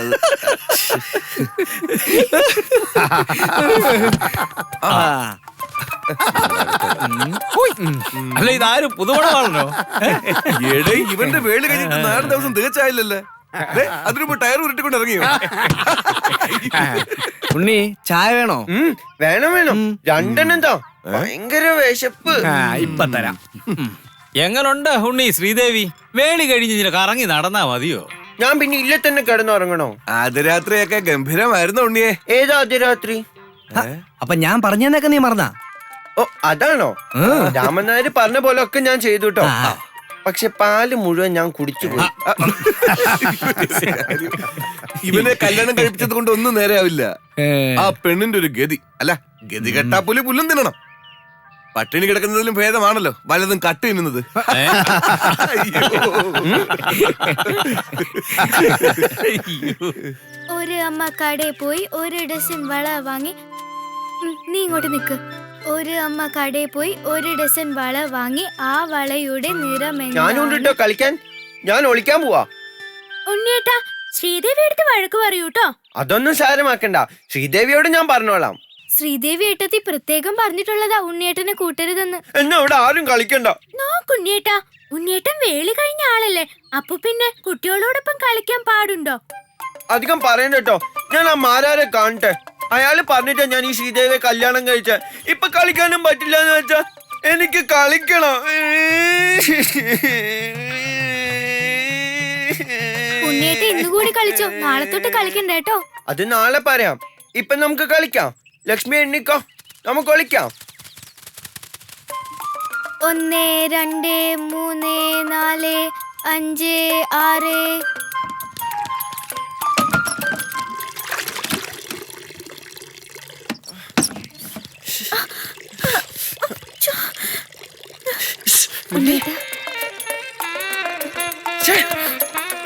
അല്ല, ഇതാരും പുതുമണമാണല്ലോ. ഇവന്റെ വേളി കഴിഞ്ഞിട്ട് 4 ദിവസം തികച്ചായില്ലല്ലേ. അതിനുമ്പോ ടയർ ഉരുട്ടിക്കൊണ്ട് ഇറങ്ങിയോ? ഉണ്ണി ചായ വേണോ? വേണം വേണം, രണ്ടെണ്ണം താ. ഭയങ്കര വിശപ്പ്. ഇപ്പൊ തരാം. എങ്ങനുണ്ട് ഉണ്ണി ശ്രീദേവി? വേളി കഴിഞ്ഞ് നിനക്ക് കറങ്ങി നടന്നാ മതിയോ? ഞാൻ പിന്നെ ഇല്ല തന്നെ കിടന്നുറങ്ങണോ? ആദ്യരാത്രിയൊക്കെ ഗംഭീരമായിരുന്നു ഉണ്ണിയെ. ഏതാ ആദ്യരാത്രി? അപ്പൊ ഞാൻ പറഞ്ഞെന്നൊക്കെ നീ മറന്നാ? ഓ അതാണോ? രാമൻ നായർ പറഞ്ഞ പോലെ ഒക്കെ ഞാൻ ചെയ്തു കേട്ടോ. പക്ഷെ പാല് മുഴുവൻ ഞാൻ കുടിച്ചു പോയി. ഇവനെ കല്യാണം കഴിപ്പിച്ചത് കൊണ്ട് ഒന്നും നേരെയാവില്ല. ആ പെണ്ണിന്റെ ഒരു ഗതി അല്ല, ഗതി കെട്ടാ പുലി പുല്ലും തിന്നണം. പട്ടിണി കിടക്കുന്നതിലും ഭേദമാണല്ലോ വലതും കട്ട് തിന്നുന്നത്. ഒരു അമ്മ കടയിൽ പോയി ഒരു ഡസൻ വള വാങ്ങി. നീ ഇങ്ങോട്ട് നിക്ക്. ഒരു അമ്മ കടയിൽ പോയി ഒരു ഡസൻ വള വാങ്ങി. ആ വളയുടെ നിറം ഞാനുണ്ടോ കളിക്കാൻ? ഞാൻ ഒളിക്കാൻ പോവാ. ഉണ്ണിയേട്ടാ, ശ്രീദേവി എടുത്ത് വഴക്ക് പറയൂട്ടോ. അതൊന്നും സാരമാക്കണ്ട, ശ്രീദേവിയോട് ഞാൻ പറഞ്ഞോളാം. ശ്രീദേവി ഏട്ടത്തി പ്രത്യേകം പറഞ്ഞിട്ടുള്ളതാ ഉണ്ണിയേട്ടനെ കൂട്ടരുതെന്ന്. എന്നാ അവിടെ ആരും കളിക്കണ്ട. നോക്കുണ്ണിയേട്ടാ, ഉണ്ണിയേട്ടൻ വേളി കഴിഞ്ഞ ആളല്ലേ, അപ്പൊ പിന്നെ കുട്ടികളോടൊപ്പം കളിക്കാൻ പാടുണ്ടോ? അധികം പറയണ്ട കേട്ടോ. ഞാൻ ആ മാരാരെ കാണട്ടെ. അയാള് പറഞ്ഞിട്ടാ ഞാൻ ഈ ശ്രീദേവിയെ കല്യാണം കഴിച്ച. ഇപ്പൊ കളിക്കാനും പറ്റില്ല എന്ന് വെച്ചാ എനിക്ക് കളിക്കണം. ഉണ്ണിയേട്ട ഇന്നുകൂടി കളിച്ചോ, നാളെ തൊട്ട് കളിക്കണ്ട കേട്ടോ. അത് നാളെ പറയാം. ഇപ്പൊ നമുക്ക് കളിക്കാം. ലക്ഷ്മി എണ്ണിക്കോ, നമുക്ക് കളിക്കാം. 1 2 3 4 5 6.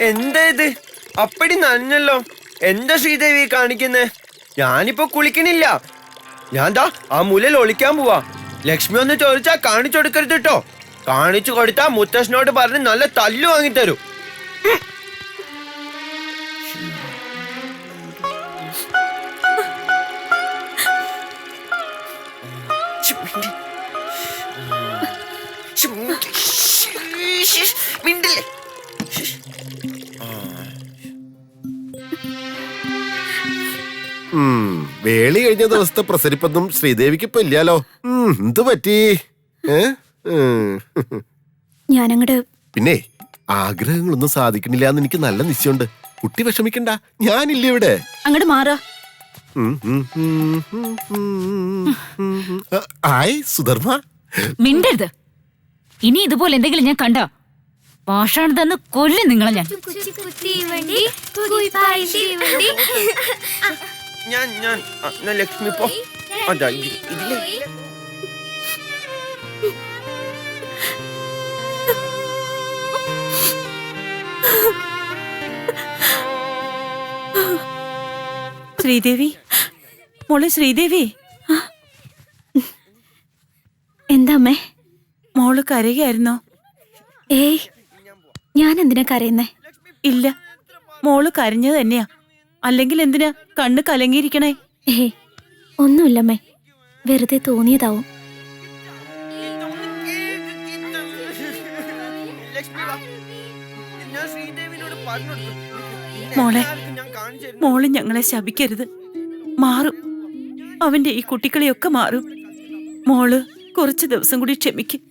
എന്താ ഇത്? അപ്പടി നനഞ്ഞല്ലോ. എന്താ ശ്രീദേവി കാണിക്കുന്നേ? ഞാനിപ്പോ കുളിക്കണില്ല. ഞാൻ ദാ ആ മുലയിൽ ഒളിക്കാൻ പോവാ. ലക്ഷ്മി ഒന്ന് ചോദിച്ചാ കാണിച്ചു കൊടുക്കരുത് കേട്ടോ. കാണിച്ചു കൊടുത്താ മുത്തശ്ശനോട് പറഞ്ഞ് നല്ല തല്ലു വാങ്ങിത്തരൂ. മിണ്ടില്ലേ? വേളി കഴിഞ്ഞ ദിവസത്തെ പ്രസരിപ്പൊന്നും ശ്രീദേവിക്ക് ഇപ്പൊ ഇല്ലാലോ. എന്ത് പറ്റി? ഞാനങ്ങട് പിന്നെ ആഗ്രഹങ്ങളൊന്നും സാധിക്കണില്ല എന്ന് എനിക്ക് നല്ല നിശ്ചയമുണ്ട്. കുട്ടി വിഷമിക്കണ്ട, ഞാനില്ല ഇവിടെ. അങ്ങോട്ട് മാറാ. ആയ് സുധർമ്മ, മിണ്ടരുത്. ഇനി ഇതുപോലെ എന്തെങ്കിലും ഞാൻ കണ്ട ഭാഷാണ് തന്ന് കൊല്ലും നിങ്ങളെ ഞാൻ. ലക്ഷ്മി പോ. അതാ ഇതിലെ ശ്രീദേവി, മോളെ ശ്രീദേവി. എന്താ അമ്മേ? മോള് കരയായിരുന്നോ? ഏയ്, ഞാൻ എന്തിനാ കരയുന്നേ? ഇല്ല, മോള് കരഞ്ഞത് തന്നെയാ. അല്ലെങ്കിൽ എന്തിനാ കണ്ണ് കലങ്ങിയിരിക്കണേ? ഏയ്, ഒന്നുമില്ലമ്മേ, വെറുതെ തോന്നിയതാവും. മോളെ, മോള് ഞങ്ങളെ ശപിക്കരുത്. മാറും, അവന്റെ ഈ കുട്ടികളെയൊക്കെ മാറും. മോള് കുറച്ച് ദിവസം കൂടി ക്ഷമിക്കും.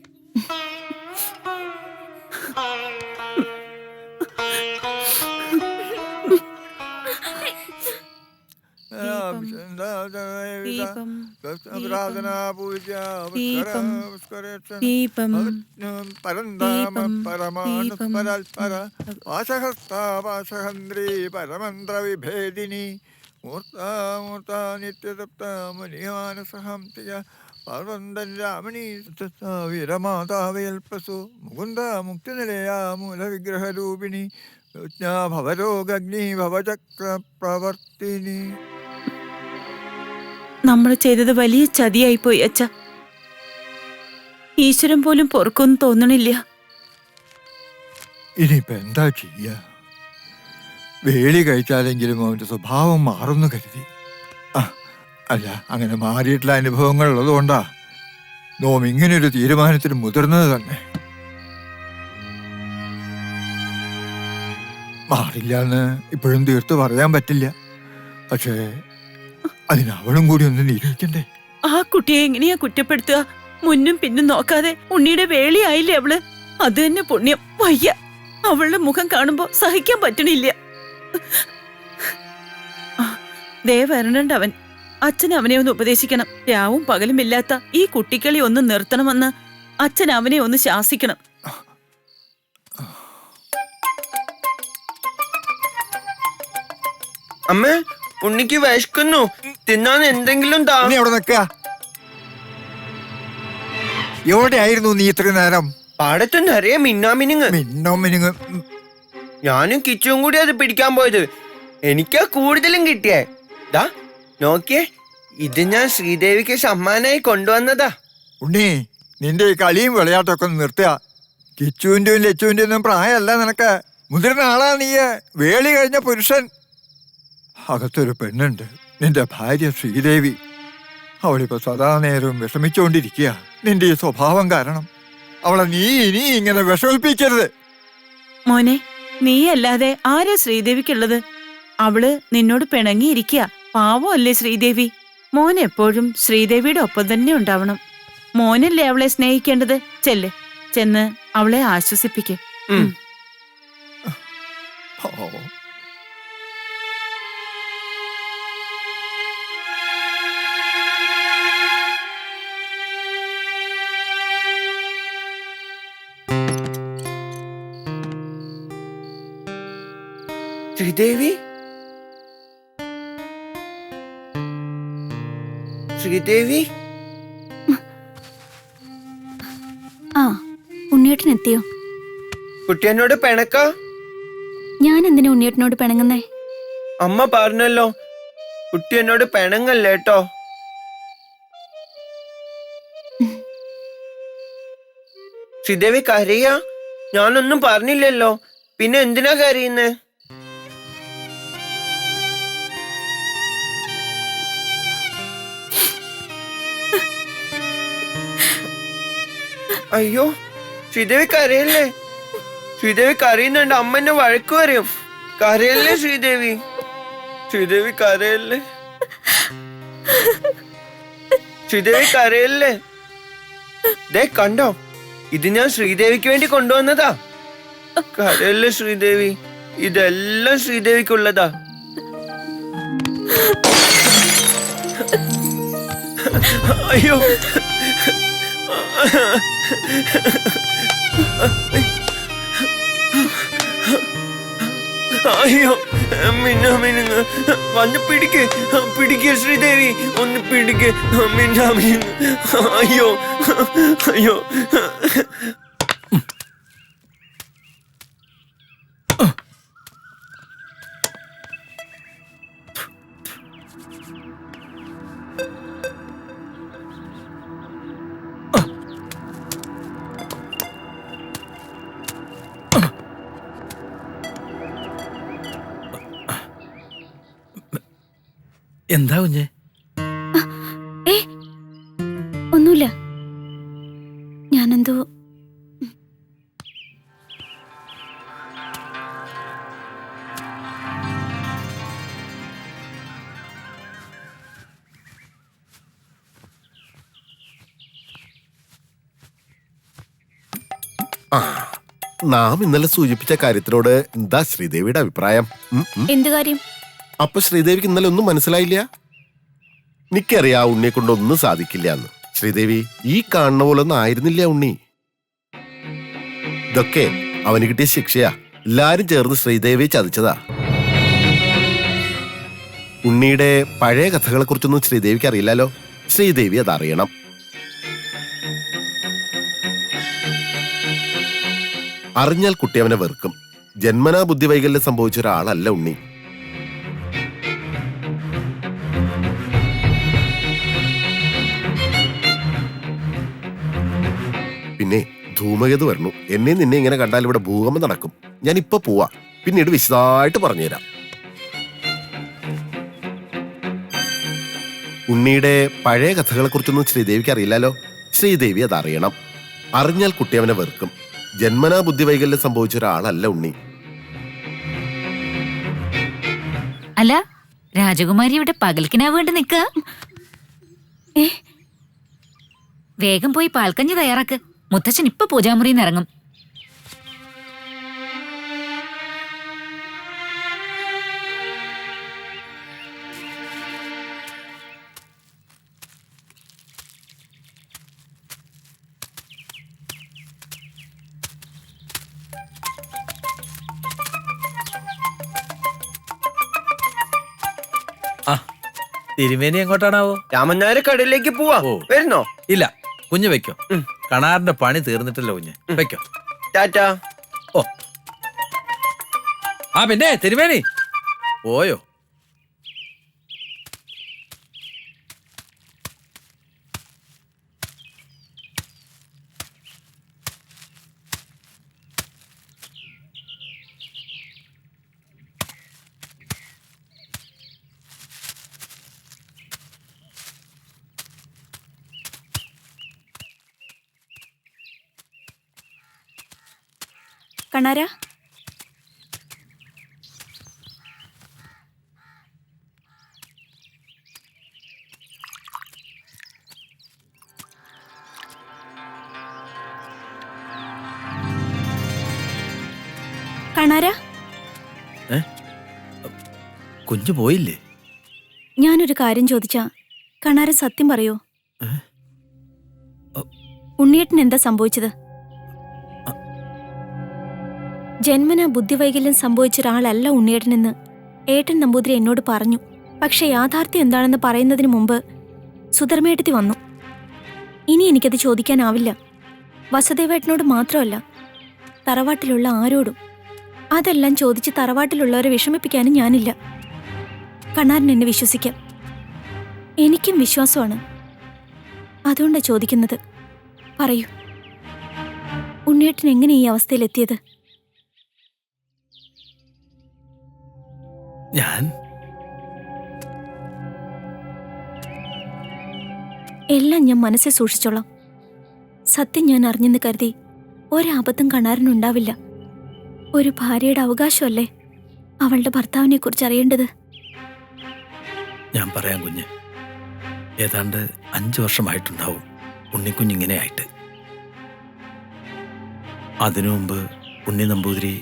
പരമന്ത്ര വിഭേദിനി മൂർത്താമൂർത്താ നിത്യതപ്തമുനിമാനസഹം തിജ പാർവന്തൻ രാമണീ വീരമാതാവയൽപസു മുകുന്ദ മുക്തിനിലയാ മൂലവിഗ്രഹരൂപിണി ഭവരോഗഗ്നി ഭവചക്ര പ്രവർത്തിനി. നമ്മൾ ചെയ്തത് വലിയ ചതിയായി പോയി അച്ഛ. ഈശ്വരൻ പോലും പൊറുക്കൊന്നും തോന്നണില്ല. ഇനിയിപ്പോ എന്താ ചെയ്യ? വേളി കഴിച്ചാലെങ്കിലും അവന്റെ സ്വഭാവം മാറുന്നു കരുതി. അല്ല, അങ്ങനെ മാറിയിട്ടുള്ള അനുഭവങ്ങൾ ഉള്ളതുകൊണ്ടാ നോം ഇങ്ങനെയൊരു തീരുമാനത്തിന് മുതിർന്നത് തന്നെ. പാടില്ലാന്ന് ഇപ്പോഴും തീർത്ത് പറയാൻ പറ്റില്ല. പക്ഷേ അതിനവളും കൂടി ഒന്ന് നിരൂപിക്കണ്ടേ? ആ കുട്ടിയെ എങ്ങനെയാ കുറ്റപ്പെടുത്തുക? മുന്നും പിന്നും നോക്കാതെ ഉണ്ണിയുടെ വേളിയായില്ലേ അവള്? അത് തന്നെ പുണ്യം. വയ്യ, അവളുടെ മുഖം കാണുമ്പോ സഹിക്കാൻ പറ്റണില്ല. ദേ വരണണ്ടവൻ. അച്ഛൻ അവനെ ഒന്ന് ഉപദേശിക്കണം. രാവും പകലും ഇല്ലാത്ത ഈ കുട്ടിക്കളി ഒന്ന് നിർത്തണമെന്ന് അച്ഛൻ അവനെ ഒന്ന് ശാസിക്കണം. അമ്മ, ഉണ്ണിക്ക് വിശക്കുന്നു. തിന്നാൻ എന്തെങ്കിലും താ. നീ അവിടെ നിൽക്കുക. എവിടെയായിരുന്നു നീ ഇത്രയും നേരം? പാടത്ത് നിറയെ മിന്നാമിനുങ്ങ്. മിന്നോമിനുങ്ങ്. ഞാനും കിച്ചും കൂടി അത് പിടിക്കാൻ പോയത്. എനിക്കാ കൂടുതലും കിട്ടിയേ. ദാ നോക്കിയേ, ഇത് ഞാൻ ശ്രീദേവിക്ക് സമ്മാനായി കൊണ്ടുവന്നതാ. ഉണ്ണി, നിന്റെ ഈ കളിയും വിളയാട്ടൊക്കെ ഒന്ന് നിർത്തുക. കിച്ചുവിന്റെയും ലച്ചുവിന്റെയും ഒന്നും പ്രായമല്ല നിനക്ക്. മുതിർന്ന ആളാ നീ, വേളി കഴിഞ്ഞ പുരുഷൻ. അകത്തൊരു പെണ്ണുണ്ട്, നിന്റെ ഭാര്യ ശ്രീദേവി. അവളിപ്പോ സദാ നേരവും വിഷമിച്ചുകൊണ്ടിരിക്കുക നിന്റെ ഈ സ്വഭാവം കാരണം. അവളെ നീ ഇനി ഇങ്ങനെ വിഷമിപ്പിക്കരുത്. മോനെ, നീയല്ലാതെ ആരാ ശ്രീദേവിക്കുള്ളത്? അവള് നിന്നോട് പിണങ്ങിയിരിക്കുക. പാവമല്ലേ ശ്രീദേവി? മോൻ എപ്പോഴും ശ്രീദേവിയുടെ ഒപ്പം തന്നെ ഉണ്ടാവണം. മോനല്ലേ അവളെ സ്നേഹിക്കേണ്ടത്. ചെന്ന് അവളെ ആശ്വസിപ്പിക്ക്. ശ്രീദേവി, ശ്രീദേവി. ആ, ഉണ്ണിയേട്ടൻ എത്തിയോ? കുട്ടിയനോട് പിണക്ക? ഞാൻ എന്തിനാ ഉണ്ണിയേട്ടനോട് പിണങ്ങുന്നേ? അമ്മ പറഞ്ഞല്ലോ, കുട്ടിയനോട് പിണങ്ങല്ലേട്ടോ. ശ്രീദേവി കരയാ? ഞാനൊന്നും പറഞ്ഞില്ലല്ലോ, പിന്നെ എന്തിനാ കരയുന്നേ? അയ്യോ, ശ്രീദേവി കരയല്ലേ? ശ്രീദേവി കരയുന്നുണ്ട്, അമ്മ എന്നെ വഴക്ക് പറയും. കരയല്ലേ ശ്രീദേവി? ശ്രീദേവി കരയല്ലേ? ശ്രീദേവി കരയല്ലേ? ദേ കണ്ടോ, ഇത് ഞാൻ ശ്രീദേവിക്ക് വേണ്ടി കൊണ്ടുവന്നതാ. കരയല്ലേ ശ്രീദേവി? ഇതെല്ലാം ശ്രീദേവിക്കുള്ളതാ. അയ്യോ, അയ്യോ, മിന്നാമിനുങ്ങ് വന്ന് പിടിക്ക് ശ്രീദേവി, ഒന്ന് പിടിക്ക് മിന്നാമിനുങ്ങ്. അയ്യോ അയ്യോ. എന്താ കുഞ്ഞേ? ഒന്നുമില്ല. ഞാനെന്തോ നാം ഇന്നലെ സൂചിപ്പിച്ച കാര്യത്തിനോട് എന്താ ശ്രീദേവിയുടെ അഭിപ്രായം? എന്ത് കാര്യം? അപ്പൊ ശ്രീദേവിക്ക് ഇന്നലെ ഒന്നും മനസ്സിലായില്ല? എനിക്കറിയാ ഉണ്ണിയെ കൊണ്ട് ഒന്നും സാധിക്കില്ല എന്ന്. ശ്രീദേവി, ഈ കാണുന്ന പോലെ ഒന്നും ആയിരുന്നില്ല ഉണ്ണി. ഇതൊക്കെ അവന് കിട്ടിയ ശിക്ഷയാ. എല്ലാരും ചേർന്ന് ശ്രീദേവിയെ ചതിച്ചതാ. ഉണ്ണിയുടെ പഴയ കഥകളെ കുറിച്ചൊന്നും ശ്രീദേവിക്ക് അറിയില്ലല്ലോ. ശ്രീദേവി അതറിയണം. അറിഞ്ഞാൽ കുട്ടി അവനെ വെറുക്കും. ജന്മനാ ബുദ്ധിവൈകല്യം സംഭവിച്ച ഒരാളല്ല ഉണ്ണി. പിന്നെ ധൂമകേതു വരണു. എന്നെ നിന്നെ ഇങ്ങനെ കണ്ടാൽ ഇവിടെ ഭൂകമ്പം നടക്കും. ഞാൻ ഇപ്പൊ പോവാ, പിന്നീട് വിശദമായിട്ട് പറഞ്ഞുതരാം. ഉണ്ണിയുടെ പഴയ കഥകളെ കുറിച്ചൊന്നും ശ്രീദേവിക്ക് അറിയില്ലല്ലോ. ശ്രീദേവി അതറിയണം. അറിഞ്ഞാൽ കുട്ടി അവനെ വെറുക്കും. ജന്മനാ ബുദ്ധിവൈകല്യം സംഭവിച്ച ഒരാളല്ല ഉണ്ണി. അല്ല രാജകുമാരി ഇവിടെ പകൽക്കിനാവ് വേണ്ടി നിക്ക. വേഗം പോയി പാൽക്കഞ്ഞി തയ്യാറാക്ക്. മുത്തച്ഛൻ ഇപ്പൊ പൂജാമുറിയിൽ നിന്ന് ഇറങ്ങും. തിരുമേനി എങ്ങോട്ടാണാവോ? രാമനായർ കടയിലേക്ക് പോവാ. വരുന്നോ? ഇല്ല, കുഞ്ഞ് വെക്കോ. കണാറിന്റെ പണി തീർന്നിട്ടല്ലോ കുഞ്ഞ്. വെക്കോ. ടാറ്റാ. ഓ ആ പിന്നെ തിരുമേനി പോയോ? കണാര, കണാര, കുഞ്ഞു പോയില്ലേ? ഞാനൊരു കാര്യം ചോദിച്ചാ കണാര സത്യം പറയോ? ഉണ്ണിയേട്ടൻ എന്താ സംഭവിച്ചത്? ജന്മനാ ബുദ്ധിവൈകല്യം സംഭവിച്ച ഒരാളല്ല ഉണ്ണിയേട്ടനെന്ന് ഏട്ടൻ നമ്പൂതിരി എന്നോട് പറഞ്ഞു. പക്ഷെ യാഥാർത്ഥ്യം എന്താണെന്ന് പറയുന്നതിന് മുമ്പ് സുധർമ്മേട്ടത്തി വന്നു. ഇനി എനിക്കത് ചോദിക്കാനാവില്ല. വസുദേവേട്ടനോട് മാത്രമല്ല, തറവാട്ടിലുള്ള ആരോടും. അതെല്ലാം ചോദിച്ച് തറവാട്ടിലുള്ളവരെ വിഷമിപ്പിക്കാനും ഞാനില്ല. കണാരൻ എന്നെ വിശ്വസിക്കാം. എനിക്കും വിശ്വാസമാണ്. അതുകൊണ്ടാണ് ചോദിക്കുന്നത്. പറയൂ, ഉണ്ണിയേട്ടൻ എങ്ങനെ ഈ അവസ്ഥയിലെത്തിയത്? എല്ലാം ഞാൻ മനസ്സിൽ സൂക്ഷിച്ചോളാം. സത്യം ഞാൻ അറിഞ്ഞെന്ന് കരുതി ഒരബദ്ധം കണാരനുണ്ടാവില്ല. ഒരു ഭാര്യയുടെ അവകാശമല്ലേ അവളുടെ ഭർത്താവിനെ കുറിച്ച് അറിയേണ്ടത്. ഞാൻ പറയാം കുഞ്ഞ്. ഏതാണ്ട് 5 വർഷമായിട്ടുണ്ടാവും ഉണ്ണിക്കുഞ്ഞിങ്ങനെ ആയിട്ട്. അതിനു മുമ്പ് ഉണ്ണി നമ്പൂതിരി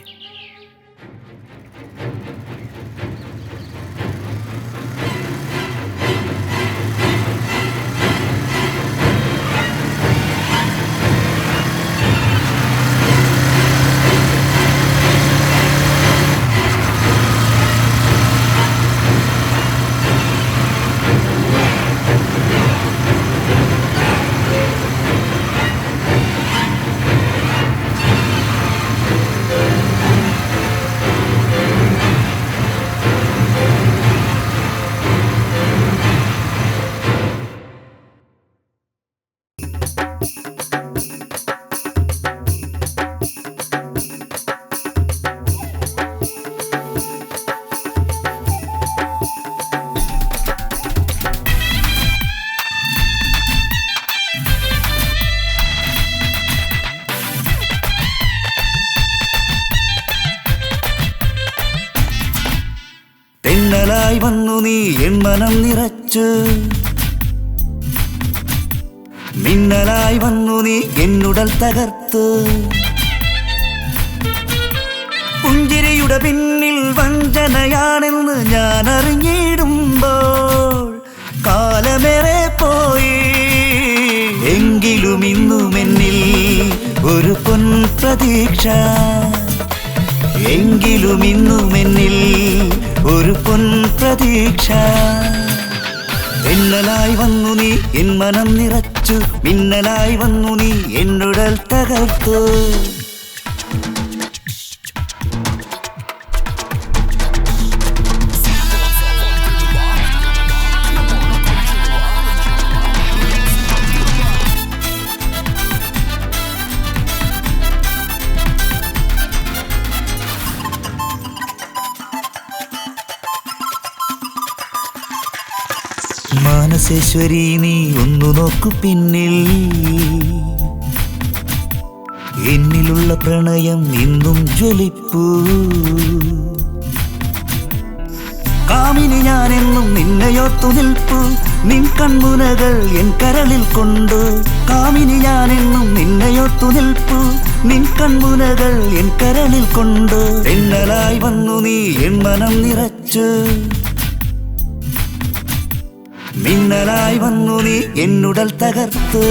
തെന്നലായി വന്നു നീ എൻ മനം നിറച്ച്, മിന്നലായി വന്നു നീ എന്നുടൽ തകർത്ത്. പുഞ്ചിരിയുടെ പിന്നിൽ വഞ്ചനയാണെന്ന് ഞാൻ അറിഞ്ഞിടുമ്പോൾ കാലമേറെ പോയി. എങ്കിലും ഇന്നും എന്നിൽ ഒരു പൊൻ പ്രതീക്ഷ, എങ്കിലും ഇന്നും എന്നിൽ ഒരു പൊൻ പ്രതീക്ഷ. തെന്നലായി വന്നു നീ എൻ മനം നിറച്ചു, മിന്നലായി വന്നു നീ എന്നുടൽ തകർത്തു. മാനസേശ്വരി നീ ഒന്നു നോക്കു പിന്നിൽ, എന്നിലുള്ള പ്രണയം ഇന്നും ജ്വലിപ്പൂ. കാമിനി ഞാനെന്നും നിന്നെയോർത്തു നിൽപ്പു നിൻ കൺമുനകൾ എൻ കരളിൽ കൊണ്ടു കാമിനി ഞാനെന്നും നിന്നെയോർത്തു നിൽപ്പു നിൻ കൺമുനകൾ എൻ കരളിൽ കൊണ്ടു തെന്നലായി വന്നു നീ എൻ മനം നിറച്ചു മിന്നലായി വന്നു നീ എന്നുടൽ തകർത്ത്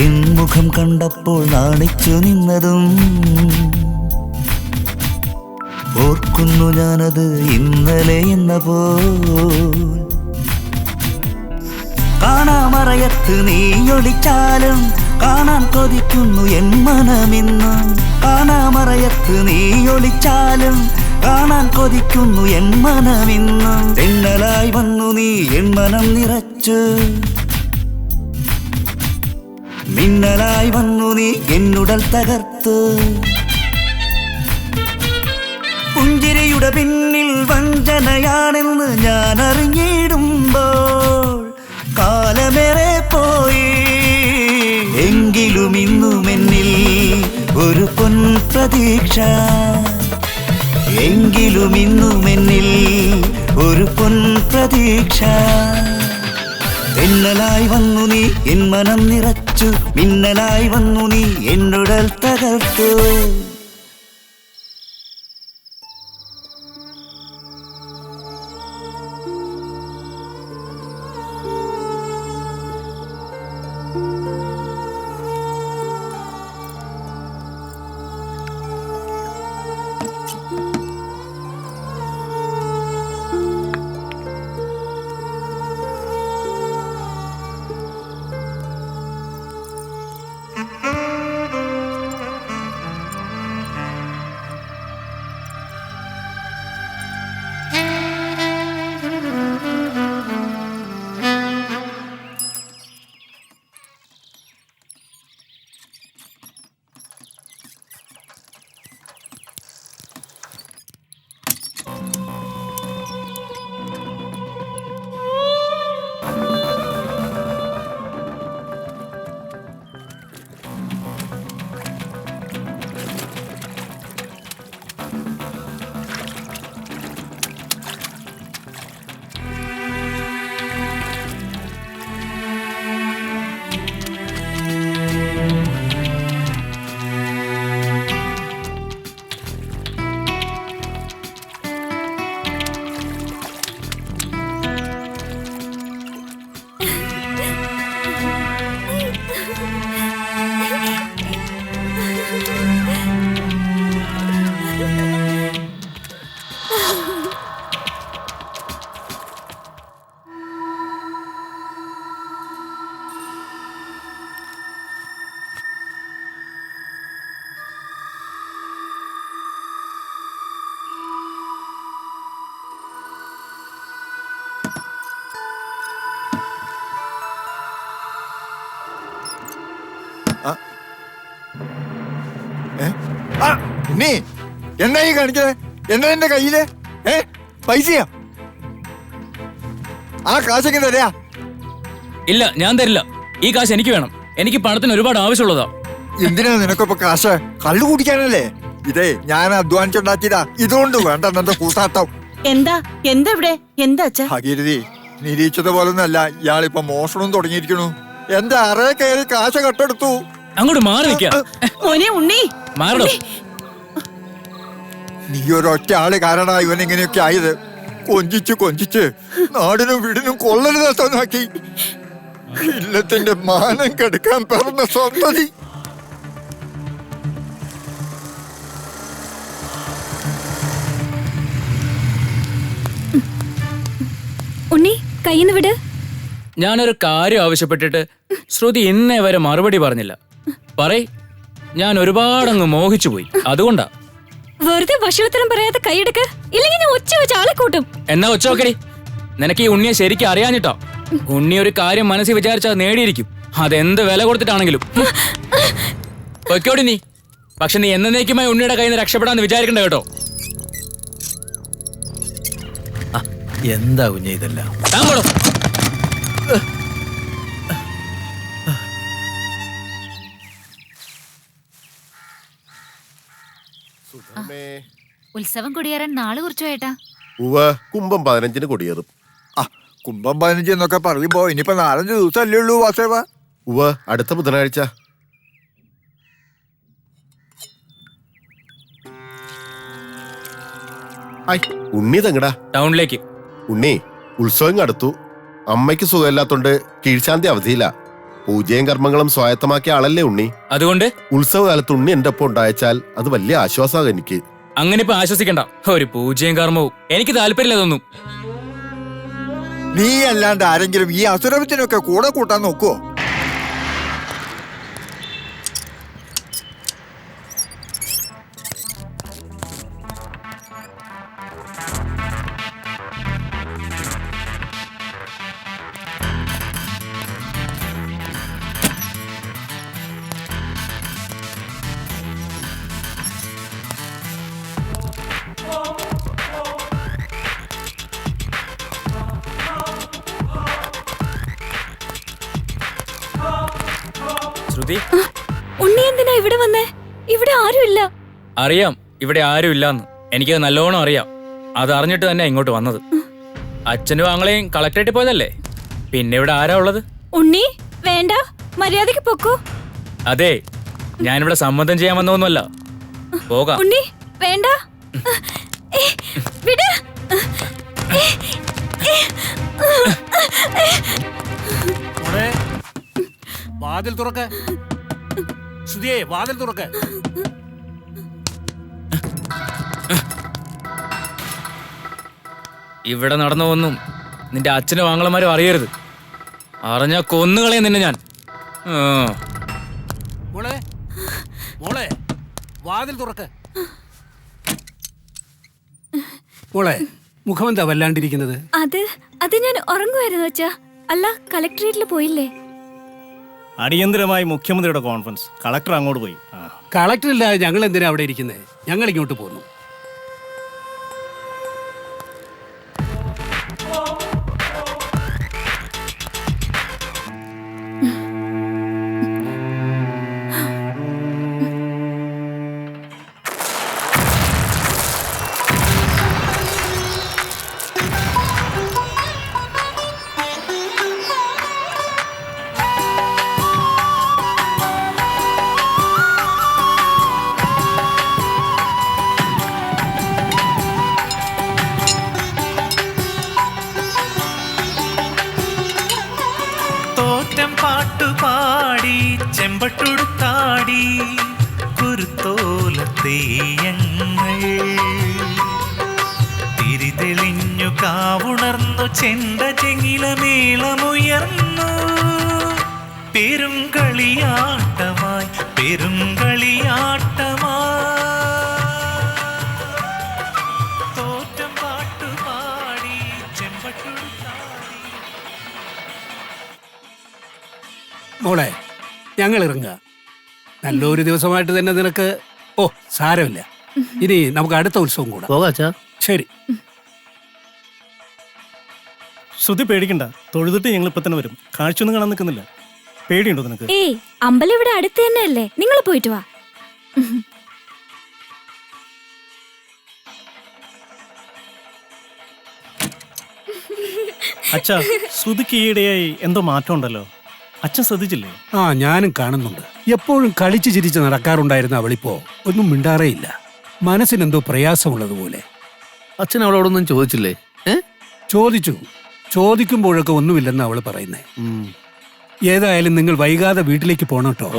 എൻ മുഖം കണ്ടപ്പോൾ നാണിച്ചു നിന്നതും ഓർക്കുന്നു ഞാനത് ഇന്നലെ എന്ന പോൽ കാണാമറയത്ത് നീ ഒളിച്ചാലും കാണാൻ കൊതിക്കുന്നു എൻ മനമിന്നും കാണാമറയത്ത് നീ ഒളിച്ചാലും കാണാൻ കൊതിക്കുന്നു എൻ മനമിന്നും തെന്നലായി വന്നു നീ എൻ മനം നിറച്ചു മിന്നലായി വന്നു നീ എന്നുടൽ തകർത്തു പുഞ്ചിരിയുടെ പിന്നിൽ വഞ്ചനയാണെന്ന് ഞാൻ അറിഞ്ഞിടുമ്പോൾ കാലമേറെ പോയി എങ്കിലും ഇന്നും എന്നിൽ ഒരു പൊൻ പ്രതീക്ഷ എങ്കിലും ഇന്നും എന്നിൽ ഒരു പൊൻ പ്രതീക്ഷ തെന്നലായി വന്നു നീ എൻ മനം നിറച്ചു മിന്നലായി വന്നു നീ എന്നുടൽ തകർത്തു നീ എന്നാ ഈ കാണിക്കണേ? എന്നാ എന്റെ കയ്യില് പൈസയാ? ആ കാശൊക്കെ തരാ? ഇല്ല, ഞാൻ തരില്ല. ഈ കാശ് എനിക്ക് വേണം. എനിക്ക് പണത്തിന് ഒരുപാട് ആവശ്യമുള്ളതാ. എന്തിനാ നിനക്കിപ്പോ കാശ്? കള്ളു കുടിക്കാനല്ലേ? ഇതേ ഞാൻ അധ്വാനിച്ചുണ്ടാക്കിയതാ. ഇതുകൊണ്ട് വേണ്ട എന്റെ കൂത്താട്ടം. എന്താ ഇവിടെ എന്താ അച്ഛാ? ഭഗീരഥി, നിരീക്ഷിച്ചതുപോലൊന്നല്ല, ഇയാളിപ്പോ മോഷണം തുടങ്ങിയിരിക്കണു. എന്റെ അറയെ കയറി കാശ് കട്ടെടുത്തു. അങ്ങോട്ട് മാറി നിൽക്കാം. മോനെ ഉണ്ണി, മാറണോ? നീ ഒരൊറ്റ ആള് കാരണ ഇവൻ ഇങ്ങനെയൊക്കെ ആയത്. കൊഞ്ചിച്ച് നാടിനും വീടിനും കൊള്ളരുതാക്കി ഇല്ലത്തിന്റെ മാനം കെടുക്കാൻ പറഞ്ഞ സന്തതി. ഉണ്ണി, കയ്യിന്ന് വിട്. ഞാനൊരു കാര്യം ആവശ്യപ്പെട്ടിട്ട് ശ്രുതി ഇന്നേ വരെ മറുപടി പറഞ്ഞില്ല. പറയ്, ഞാൻ ഒരുപാടങ്ങ് മോഹിച്ചു പോയി. അതുകൊണ്ടാ. വെറുതെ ഭക്ഷണത്തിനും പറയാതെ കൈയെടുക്ക, ഇല്ലെങ്കിൽ ഞാൻ ഒച്ച വെച്ച് ആളെ കൂട്ടും. എന്നാ ഒച്ച നോക്കടി. നിനക്ക് ഈ ഉണ്ണിയെ ശരിക്കും അറിയാഞ്ഞിട്ടോ? ഉണ്ണി ഒരു കാര്യം മനസ്സിൽ വിചാരിച്ചാൽ നേടിയിരിക്കും, അതെന്ത് വില കൊടുത്തിട്ടാണെങ്കിലും. പൊയ്ക്കോടി നീ. പക്ഷെ നീ എന്നേക്കുമായി ഉണ്ണിയുടെ കയ്യിൽ നിന്ന് രക്ഷപ്പെടാന്ന് വിചാരിക്കണ്ട കേട്ടോ. എന്താ കുഞ്ഞ ഇതെല്ലാം? ഉത്സവം കൊടിയേറാൻ നാളെ കുറിച്ചു ഏട്ടാ. കുംഭം 15 കൊടിയേറും. കുംഭം 15 എന്നൊക്കെ പറയുമ്പോ ഇനിയിപ്പോ 4-5 ദിവസമല്ലേ ഉള്ളൂ വാസേവ. അടുത്ത ബുധനാഴ്ച. ഉണ്ണി തങ്ങടാ ടൗണിലേക്ക്. ഉണ്ണി, ഉത്സവം അടുത്തു. അമ്മയ്ക്ക് സുഖമില്ലാത്തോണ്ട് കീഴ്ശാന്തി അവധിയില്ല. പൂജയും കർമ്മങ്ങളും സ്വായത്തമാക്കിയ ആളല്ലേ ഉണ്ണി. അതുകൊണ്ട് ഉത്സവകാലത്ത് ഉണ്ണി എന്റെ ഒപ്പം ഉണ്ടായച്ചാൽ അത് വലിയ ആശ്വാസമാണ് എനിക്ക്. അങ്ങനെ ഇപ്പൊ ആശ്വസിക്കണ്ട. ഒരു പൂജയും കർമ്മവും എനിക്ക് താല്പര്യമില്ല തോന്നും. നീ അല്ലാണ്ട് ആരെങ്കിലും ഈ അസുരത്തിനൊക്കെ കൂടെ കൂട്ടാൻ നോക്കുവോ? ശ്രുതി, ഉണ്ണി എന്തിനാ ഇവിടെ വന്നേ? ഇവിടെ ആരുമില്ല. അറിയാം ഇവിടെ ആരും ഇല്ലാന്ന്. എനിക്കത് നല്ലോണം അറിയാം. അത് അറിഞ്ഞിട്ട് തന്നെ ഇങ്ങോട്ട് വന്നത്. അച്ഛനും ആങ്ങളെയും കളക്ടറേറ്റിൽ പോയതല്ലേ, പിന്നെ ഇവിടെ ആരാ ഉള്ളത്? ഉണ്ണി വേണ്ട, മര്യാദക്ക് പൊക്കോ. അതെ, ഞാനിവിടെ സമ്മതം ചെയ്യാൻ വന്നൊന്നുമല്ല. പോകാം. ഉണ്ണി വേണ്ട, വിട്. വാതിൽ തുറക്ക. ശ്രുതിയെ, വാതിൽ തുറക്ക. ഇവിടെ നടന്നതൊന്നും നിന്റെ അച്ഛനും ആങ്ങളമാരും അറിയരുത്. അറിഞ്ഞാ കൊന്നുകളെ നിന്നെ ഞാൻ. മോളെ, മോളെ, വാതിൽ തുറക്ക. മോളെ, മുഖമെന്താ വല്ലാണ്ടിരിക്കുന്നത്? അത് ഞാൻ ഉറങ്ങുമായിരുന്നു അച്ഛാ. അല്ല, കളക്ടറേറ്റിൽ പോയില്ലേ? അടിയന്തരമായി മുഖ്യമന്ത്രിയുടെ കോൺഫറൻസ്. കളക്ടർ അങ്ങോട്ട് പോയി. കളക്ടറില്ലാതെ ഞങ്ങൾ എന്തിനാ അവിടെ ഇരിക്കുന്നത്? ഞങ്ങൾ ഇങ്ങോട്ട് പോന്നു. പാട്ടുപാടി ചെമ്പട്ടുടുത്താടി കുരുത്തോല തെയ്യങ്ങൾ തിരിതെളിഞ്ഞു കാവുണർന്നു ചെണ്ട ചെങ്ങിലമേളമുയർന്നു പെരുങ്കളിയാട്ടമായി തോറ്റം പാട്ടുപാടി ചെമ്പട്ടുടുത്താടി. മോളെ, ഞങ്ങൾ ഇറങ്ങുക. നല്ലൊരു ദിവസമായിട്ട് തന്നെ നിനക്ക്. സാരമില്ല, ഇനി നമുക്ക് അടുത്ത ഉത്സവം കൂടാ. പോകാച്ചാ. ശരി. ശ്രുതി പേടിക്കണ്ട, തൊഴുതിട്ട് ഞങ്ങൾ ഇപ്പൊ തന്നെ വരും. കാഴ്ചയൊന്നും കാണാൻ നിൽക്കുന്നില്ല. പേടിയുണ്ടോ നിനക്ക്? ഏയ്, അമ്പലം ഇവിടെ അടുത്ത് തന്നെയല്ലേ, നിങ്ങൾ പോയിട്ട് വാ. അച്ഛാ, ശ്രുതിക്ക് ഈയിടെയായി എന്തോ മാറ്റം ഉണ്ടല്ലോ. അച്ഛൻ ശ്രദ്ധിച്ചില്ലേ? ഞാനും കാണുന്നുണ്ട്. എപ്പോഴും കളിച്ചു ചിരിച്ച് നടക്കാറുണ്ടായിരുന്ന അവളിപ്പോ ഒന്നും മിണ്ടാറേയില്ല. മനസ്സിനെന്തോ പ്രയാസമുള്ളതുപോലെ. അച്ഛൻ അവളോടൊന്നും ചോദിച്ചില്ലേ? ചോദിക്കുമ്പോഴൊക്കെ ഒന്നുമില്ലെന്ന് അവള് പറയുന്നേ. ഏതായാലും നിങ്ങൾ വൈകാതെ വീട്ടിലേക്ക് പോണട്ടോ.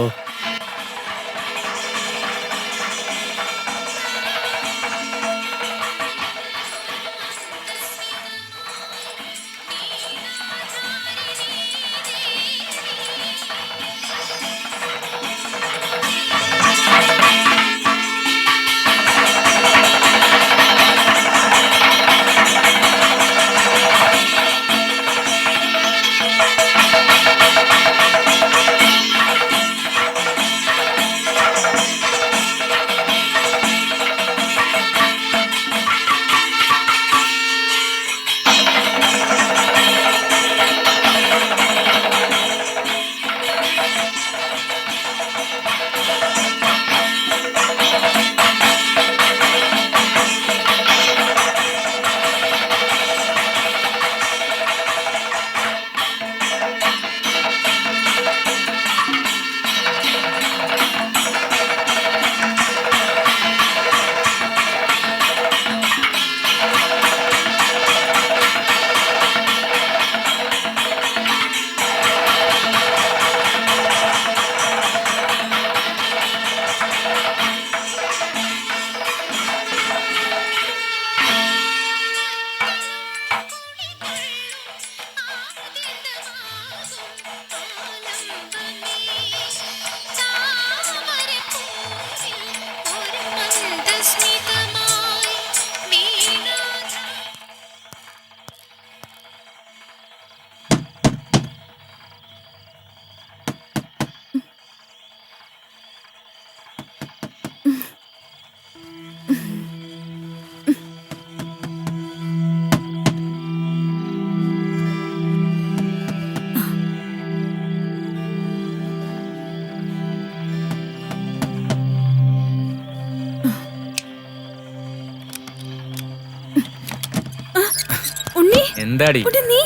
എന്താടി ഉണ്ണി, നീ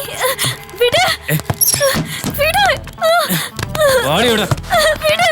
വിട് വിട് വാടിയോടാ വിട്.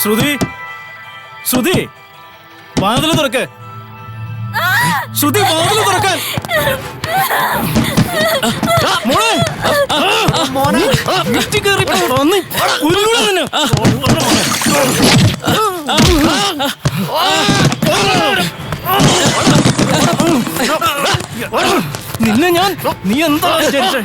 ശ്രുതി, ശ്രുതി, വാതിൽ തുറക്ക്. ശ്രുതി, വാതിൽ തുറക്കാൻ. മോളെ, ലിഫ്റ്റ് കേറി വന്ന് കൊല്ലൂടാ നിന്നെ. നിന്നെ ഞാൻ, നീ എന്താ വിചാരിച്ചേ?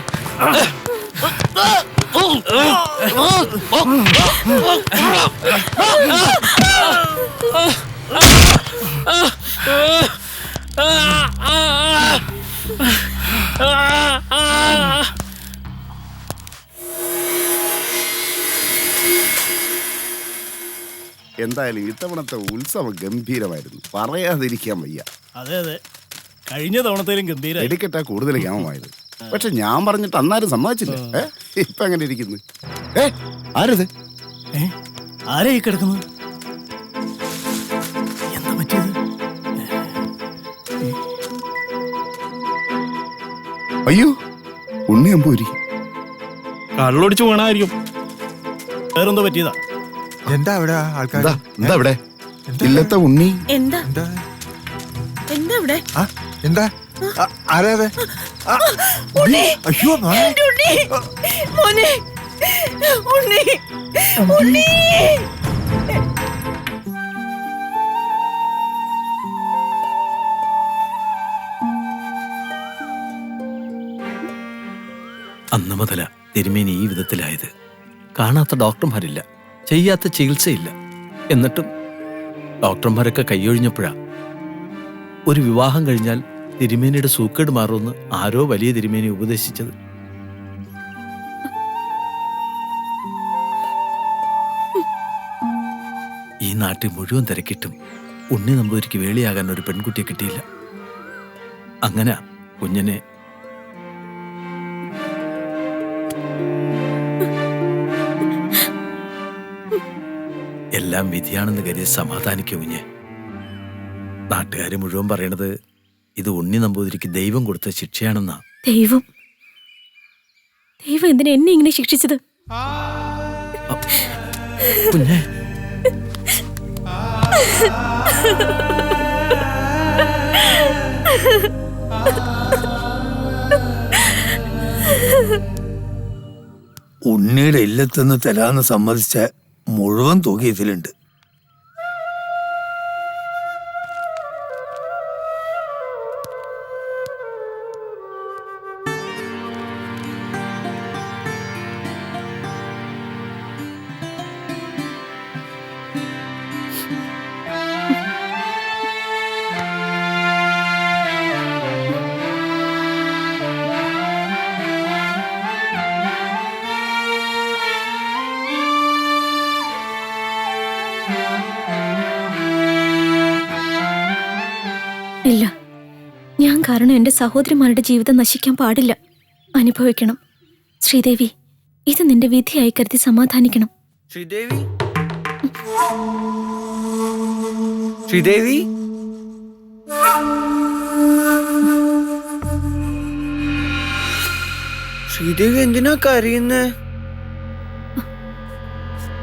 എന്തായാലും ഇത്തവണത്തെ ഉത്സവം ഗംഭീരമായിരുന്നു, പറയാതിരിക്കാൻ വയ്യ. അതെ അതെ, കഴിഞ്ഞ തവണത്തേലും ഗംഭീര. വെടിക്കെട്ടാ കൂടുതൽ ഗ്രാമമായത്. പക്ഷെ ഞാൻ പറഞ്ഞിട്ട് അന്നാരും സമ്മതിച്ചില്ല. ഇപ്പൊ എങ്ങനെ ഇരിക്കുന്നു? ആരത്? ആരാ ഈ കിടക്കുന്നത്? എന്താ പറ്റിയത്? അയ്യോ, ഉണ്ണിയമ്പൂരി കള്ളൊടിച്ചു വീണായിരിക്കും. വേറെന്തോ പറ്റിയതാ? എന്താ അവിടെ ആൾക്കാർ? എന്താ അവിടെ? ഇല്ലത്തെ ഉണ്ണി. എന്താ എന്താ ഇവിടെ? എന്താ? ആരാതെ? അയ്യോ മോനെ, ഉണ്ണി, ഉണ്ണി. അന്ന് മുതല തിരുമേനി ഈ വിധത്തിലായത്. കാണാത്ത ഡോക്ടർമാരില്ല, ചെയ്യാത്ത ചികിത്സയില്ല. എന്നിട്ടും ഡോക്ടർമാരൊക്കെ കൈയൊഴിഞ്ഞപ്പോഴാ ഒരു വിവാഹം കഴിഞ്ഞാൽ തിരുമേനിയുടെ സൂക്കേട് മാറുമെന്ന് ആരോ വലിയ തിരുമേനി ഉപദേശിച്ചത്. ഈ നാട്ടിൽ മുഴുവൻ തിരക്കിട്ടും ഉണ്ണി നമ്പൂതിരിക്ക് വേളിയാകാൻ ഒരു പെൺകുട്ടിയെ കിട്ടിയില്ല. അങ്ങനെ കുഞ്ഞിനെ എല്ലാം വിധിയാണെന്ന് കരുതി സമാധാനിക്കും കുഞ്ഞ്. നാട്ടുകാർ മുഴുവൻ പറയണത് ഇത് ഉണ്ണി നമ്പൂതിരിക്ക് ദൈവം കൊടുത്ത ശിക്ഷയാണെന്നാ. ദൈവം ദൈവം എന്തിനാ എന്നെ ഇങ്ങനെ ശിക്ഷിച്ചത്? കുഞ്ഞെ, ഉണ്ണിയുടെ ഇല്ലത്തുനിന്ന് തരാന്ന് സമ്മതിച്ച മുഴുവൻ തുക ഇതിലുണ്ട്. ഇല്ല, ഞാൻ കാരണം എന്റെ സഹോദരിമാരുടെ ജീവിതം നശിക്കാൻ പാടില്ല. അനുഭവിക്കണം. ശ്രീദേവി, ഇത് നിന്റെ വിധിയായി കരുതി സമാധാനിക്കണം. ശ്രീദേവി, ശ്രീദേവി, ശ്രീദേവി എന്തിനാ കരയുന്നേ?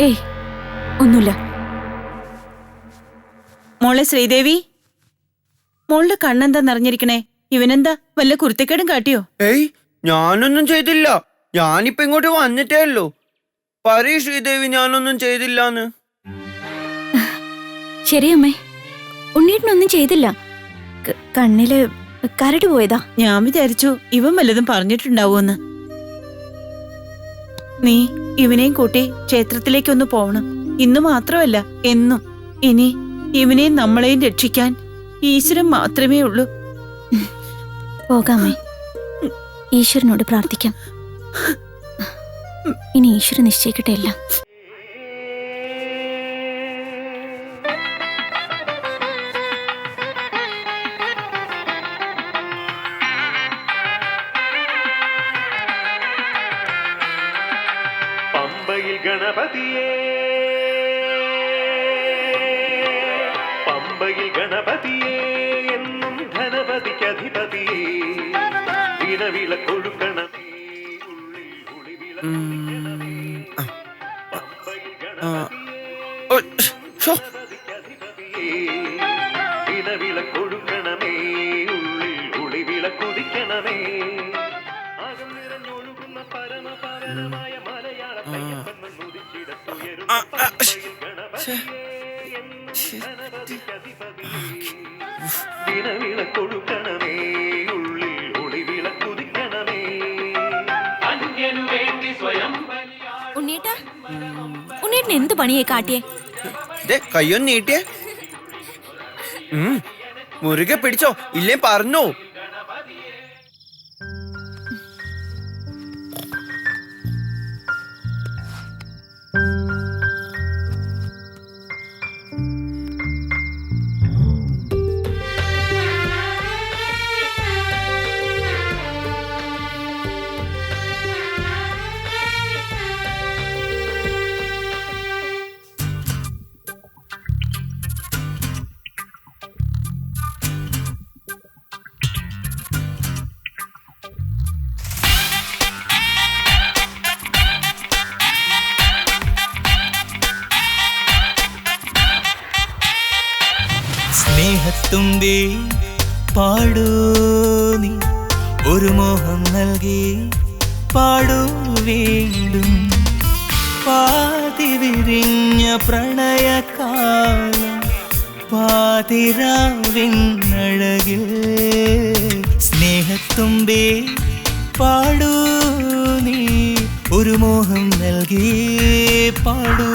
ഏയ്, ഒന്നുമില്ല. മോളെ ശ്രീദേവി, മോളുടെ കണ്ണെന്താ നിറഞ്ഞിരിക്കണേ? ഇവനെന്താ വല്ല കുരുത്തക്കേടും കാട്ടിയോ? ഏയ്, ഞാനൊന്നും ചെയ്തില്ല. ഞാനിപ്പോ ഇങ്ങോട്ട് വന്നിട്ടേ ഉള്ളൂ. പറയൂ ശ്രീദേവി, ഞാനൊന്നും ചെയ്തില്ലാന്ന്. ശരിയമ്മേ, ഉണ്ണീട്ടനൊന്നും ചെയ്തില്ല. കണ്ണില് കരട് പോയതാ. ഞാൻ വിചാരിച്ചു ഇവൻ വല്ലതും പറഞ്ഞിട്ടുണ്ടാവൂന്ന്. നീ ഇവനെയും കൂട്ടി ക്ഷേത്രത്തിലേക്കൊന്ന് പോവണം. ഇന്ന് മാത്രമല്ല, എന്നും. ഇനി ഇവനെയും നമ്മളെയും രക്ഷിക്കാൻ ഈശ്വരൻ മാത്രമേ ഉള്ളൂ. പോകാമേ, ഈശ്വരനോട് പ്രാർത്ഥിക്കാം. ഇനി ഈശ്വരൻ നിശ്ചയിക്കട്ടെ എല്ലാം. പമ്പയിൽ ഗണപതിയേ, പമ്പയിൽ ഗണപതിയേ, എന്നും ധനപതിക്കധിപതിയേ, വിളവിള കൊഴുക്കണം. വിളവിള കൊഴുക്കണമേ, ഉള്ളിൽ ഒളിവിള കുതിക്കണമേ. അകം നിറഞ്ഞൊഴുകുന്ന പരമപാവനമായ മലയാള വിളവിള കൊഴുക്കണമേ, ഉള്ളിൽ ഒളിവിള കുതിക്കണമേ. അന്യനു വേണ്ടി സ്വയം ഉണ്ണീട്ടൻ എന്ത് പണിയെ കാട്ടിയേ? കയ്യൊന്ന് നീട്ടിയേ. മുറുകെ പിടിച്ചോ, ഇല്ലേ പറഞ്ഞോ. സ്നേഹത്തുമ്പി പാടൂ നീ, ഒരു മോഹം നൽകി പാടൂ വീണ്ടും. പാതി വിരിഞ്ഞ പ്രണയകാലം പാതിരാവിനഴകിൽ. സ്നേഹത്തുമ്പി പാടൂ നീ, ഒരു മോഹം നൽകി പാടൂ.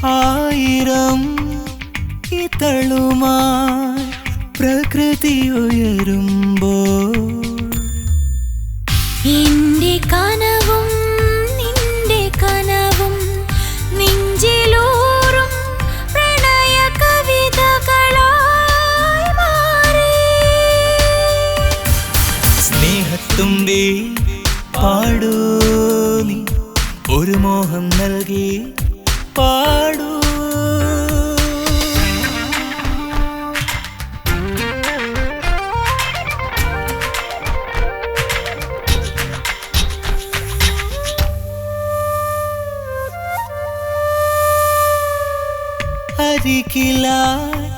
ആയിരം ഇതളുമായി പ്രകൃതി ഉയരുമ്പോൾ എന്റെ കനവും നിന്റെ കനവും നെഞ്ചിലൂറും പ്രണയ കവിതകളായി മാറി. സ്നേഹത്തുമ്പി പാടൂ നീ, ഒരു മോഹം നൽകി പാടൂ. അരികിലായി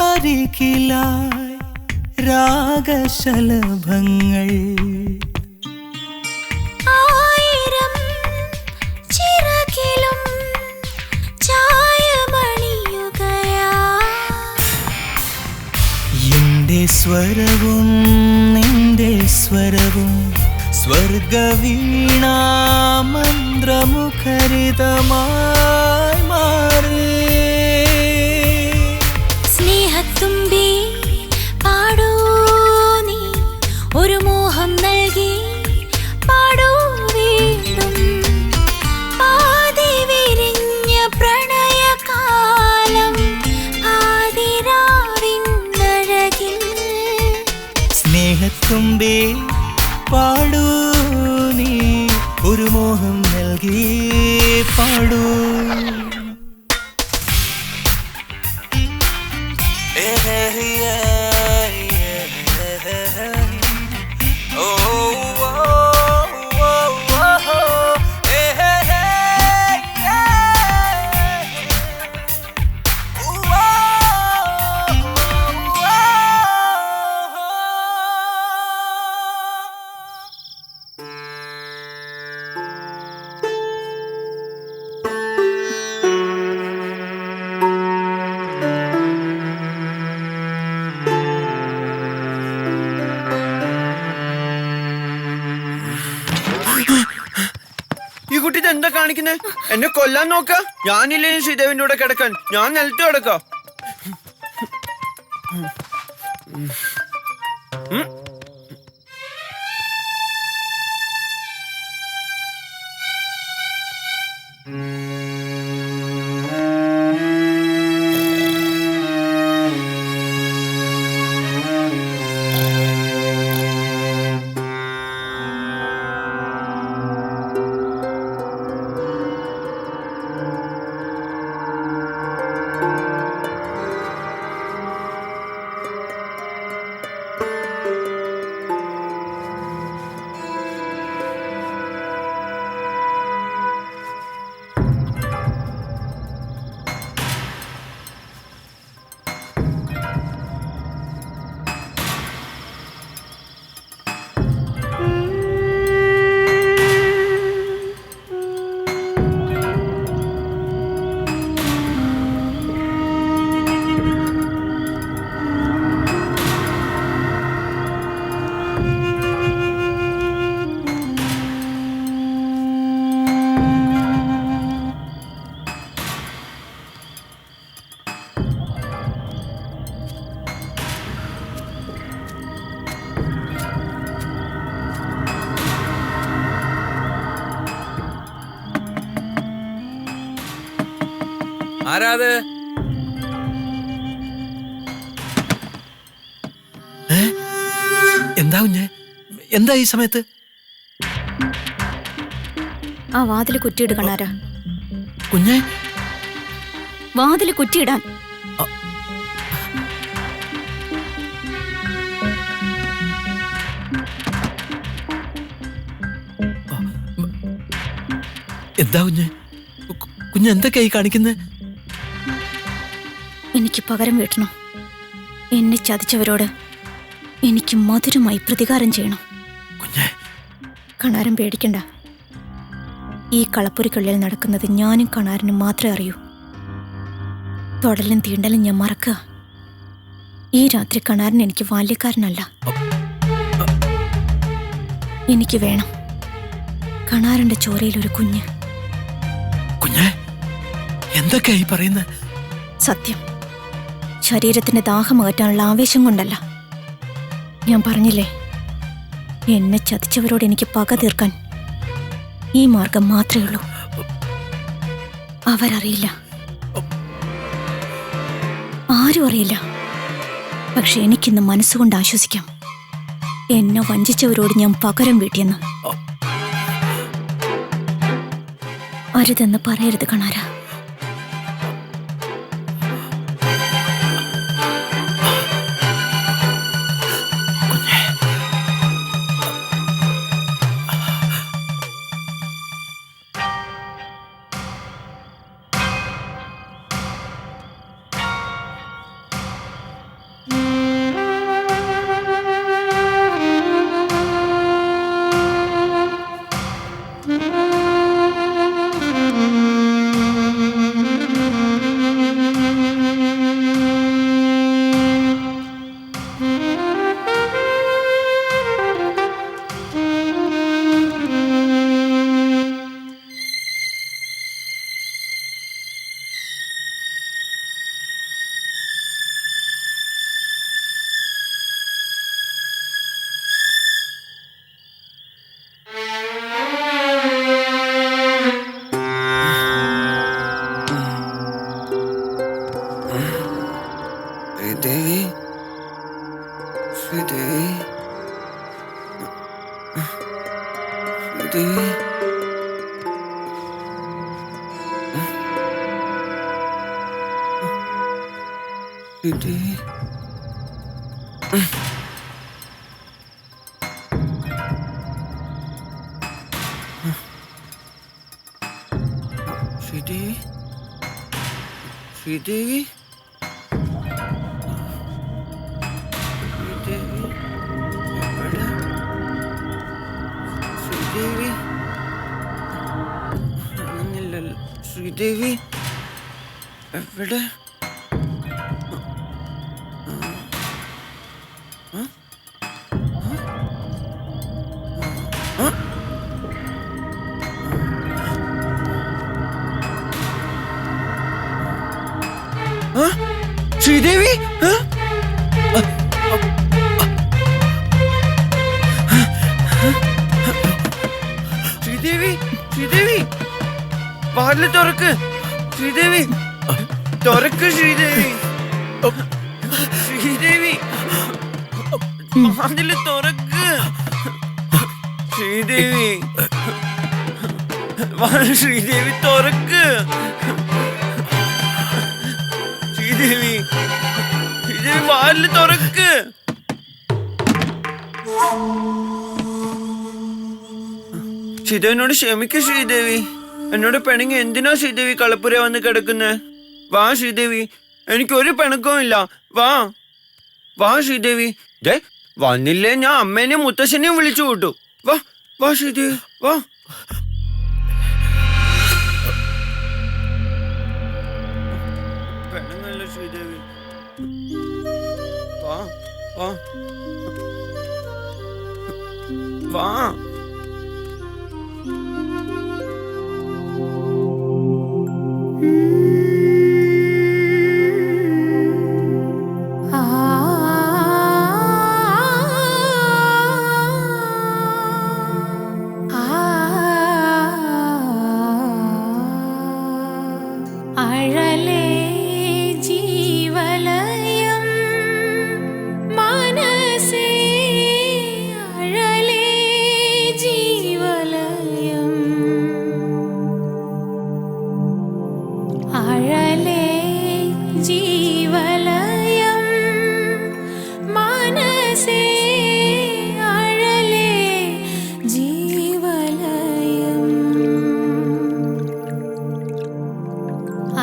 അരികിലായി രാഗശലഭങ്ങൾ. ആയിരം ചിറകിലും ചായമണിയുകയാ. എന്റെ സ്വരവും നിന്റെ സ്വരവും സ്വർഗവീണാമന്ത്രമുഖരിതമായി മാറി സ്നേഹത്തുമ്പി പാടൂ നീ ഒരു മോഹം നൽകി പാടൂ വീണ്ടും പാതി വിരിഞ്ഞ പ്രണയകാലം ആതിരാവിന്നഴകിൽ സ്നേഹത്തുമ്പി പാടൂ നീ ഒരു മോഹം നൽകി പാടൂ ഈ കുട്ടി എന്താ കാണിക്കുന്നേ? എന്നെ കൊല്ലാൻ നോക്ക. ഞാനില്ലേ ശ്രീദേവിന്റെ കൂടെ കിടക്കാൻ. ഞാൻ നിലത്ത് കിടക്കാം. ആരാത്? എന്താ കുഞ്ഞെ? എന്താ ഈ സമയത്ത്? ആ വാതില് കുറ്റിയിട് കണാര. കുഞ്ഞെ വാതില് കുറ്റിയിടാൻ. എന്താ കുഞ്ഞെ? കുഞ്ഞ് എന്തൊക്കെയായി കാണിക്കുന്നത്? എനിക്ക് പകരം വീട്ടണം. എന്നെ ചതിച്ചവരോട് എനിക്ക് മധുരമായി പ്രതികാരം ചെയ്യണം. കണാരൻ പേടിക്കണ്ട. ഈ കളപ്പുരിക്കുള്ളിൽ നടക്കുന്നത് ഞാനും കണാരനും മാത്രമേ അറിയൂ. തൊടലും തീണ്ടലും ഞാൻ മറക്കുക. ഈ രാത്രി കണാരൻ എനിക്ക് ബാല്യക്കാരനല്ല. എനിക്ക് വേണം കണാരന്റെ ചോരയിൽ ഒരു കുഞ്ഞ്. കുഞ്ഞെ എന്തൊക്കെയായി പറയുന്നത്? സത്യം. ശരീരത്തിന്റെ ദാഹം അകറ്റാനുള്ള ആവേശം കൊണ്ടല്ല. ഞാൻ പറഞ്ഞില്ലേ, എന്നെ ചതിച്ചവരോട് എനിക്ക് പക തീർക്കാൻ ഈ മാർഗം മാത്രമേ ഉള്ളൂ. അവരറിയില്ല, ആരും അറിയില്ല. പക്ഷെ എനിക്കിന്ന് മനസ്സുകൊണ്ട് ആശ്വസിക്കാം. എന്നെ വഞ്ചിച്ചവരോട് ഞാൻ പകരം വീട്ടിയെന്ന്. അരുതെന്ന് പറയരുത് കണാര. ശ്രീദേവി ശ്രീദേവി ശ്രീദേവി ശ്രീദേവി ശ്രീദേവി ശ്രീദേവി ശ്രീദേവി എവിടെ ശ്രീദേവി കാണുന്നില്ലല്ലോ ശ്രീദേവി എവിടെ ശ്രീദേവി ശ്രീദേവി ശ്രീദേവി വാതില് തുറക്ക് ശ്രീദേവി തുറക്ക് ശ്രീദേവി ശ്രീദേവി വാതില് തുറക്ക് ശ്രീദേവി ശ്രീദേവി തുറക്ക് ശ്രീദേവി ശ്രീദേവി വാതില് തുറക്ക് ശ്രീദേവിനോട് ക്ഷമിക്കൂ ശ്രീദേവി എന്നോട് പിണങ്ങി എന്തിനാ ശ്രീദേവി കളപ്പുര വന്ന് കിടക്കുന്നേ വാ ശ്രീദേവി എനിക്കൊരു പിണക്കവും ഇല്ല വാ വാ ശ്രീദേവി ദേ വന്നില്ലേ ഞാൻ അമ്മേനെയും മുത്തശ്ശനെയും വിളിച്ചു കൂട്ടു വാ വാ ശ്രീദേവി വാ പിണങ്ങല്ല ശ്രീദേവി വാ വാ വാ അഴലേ ജീവലയം മനസേ അഴലേ ജീവലയം അഴലേ ജീവലയം മനസേ അഴലേ ജീവലയം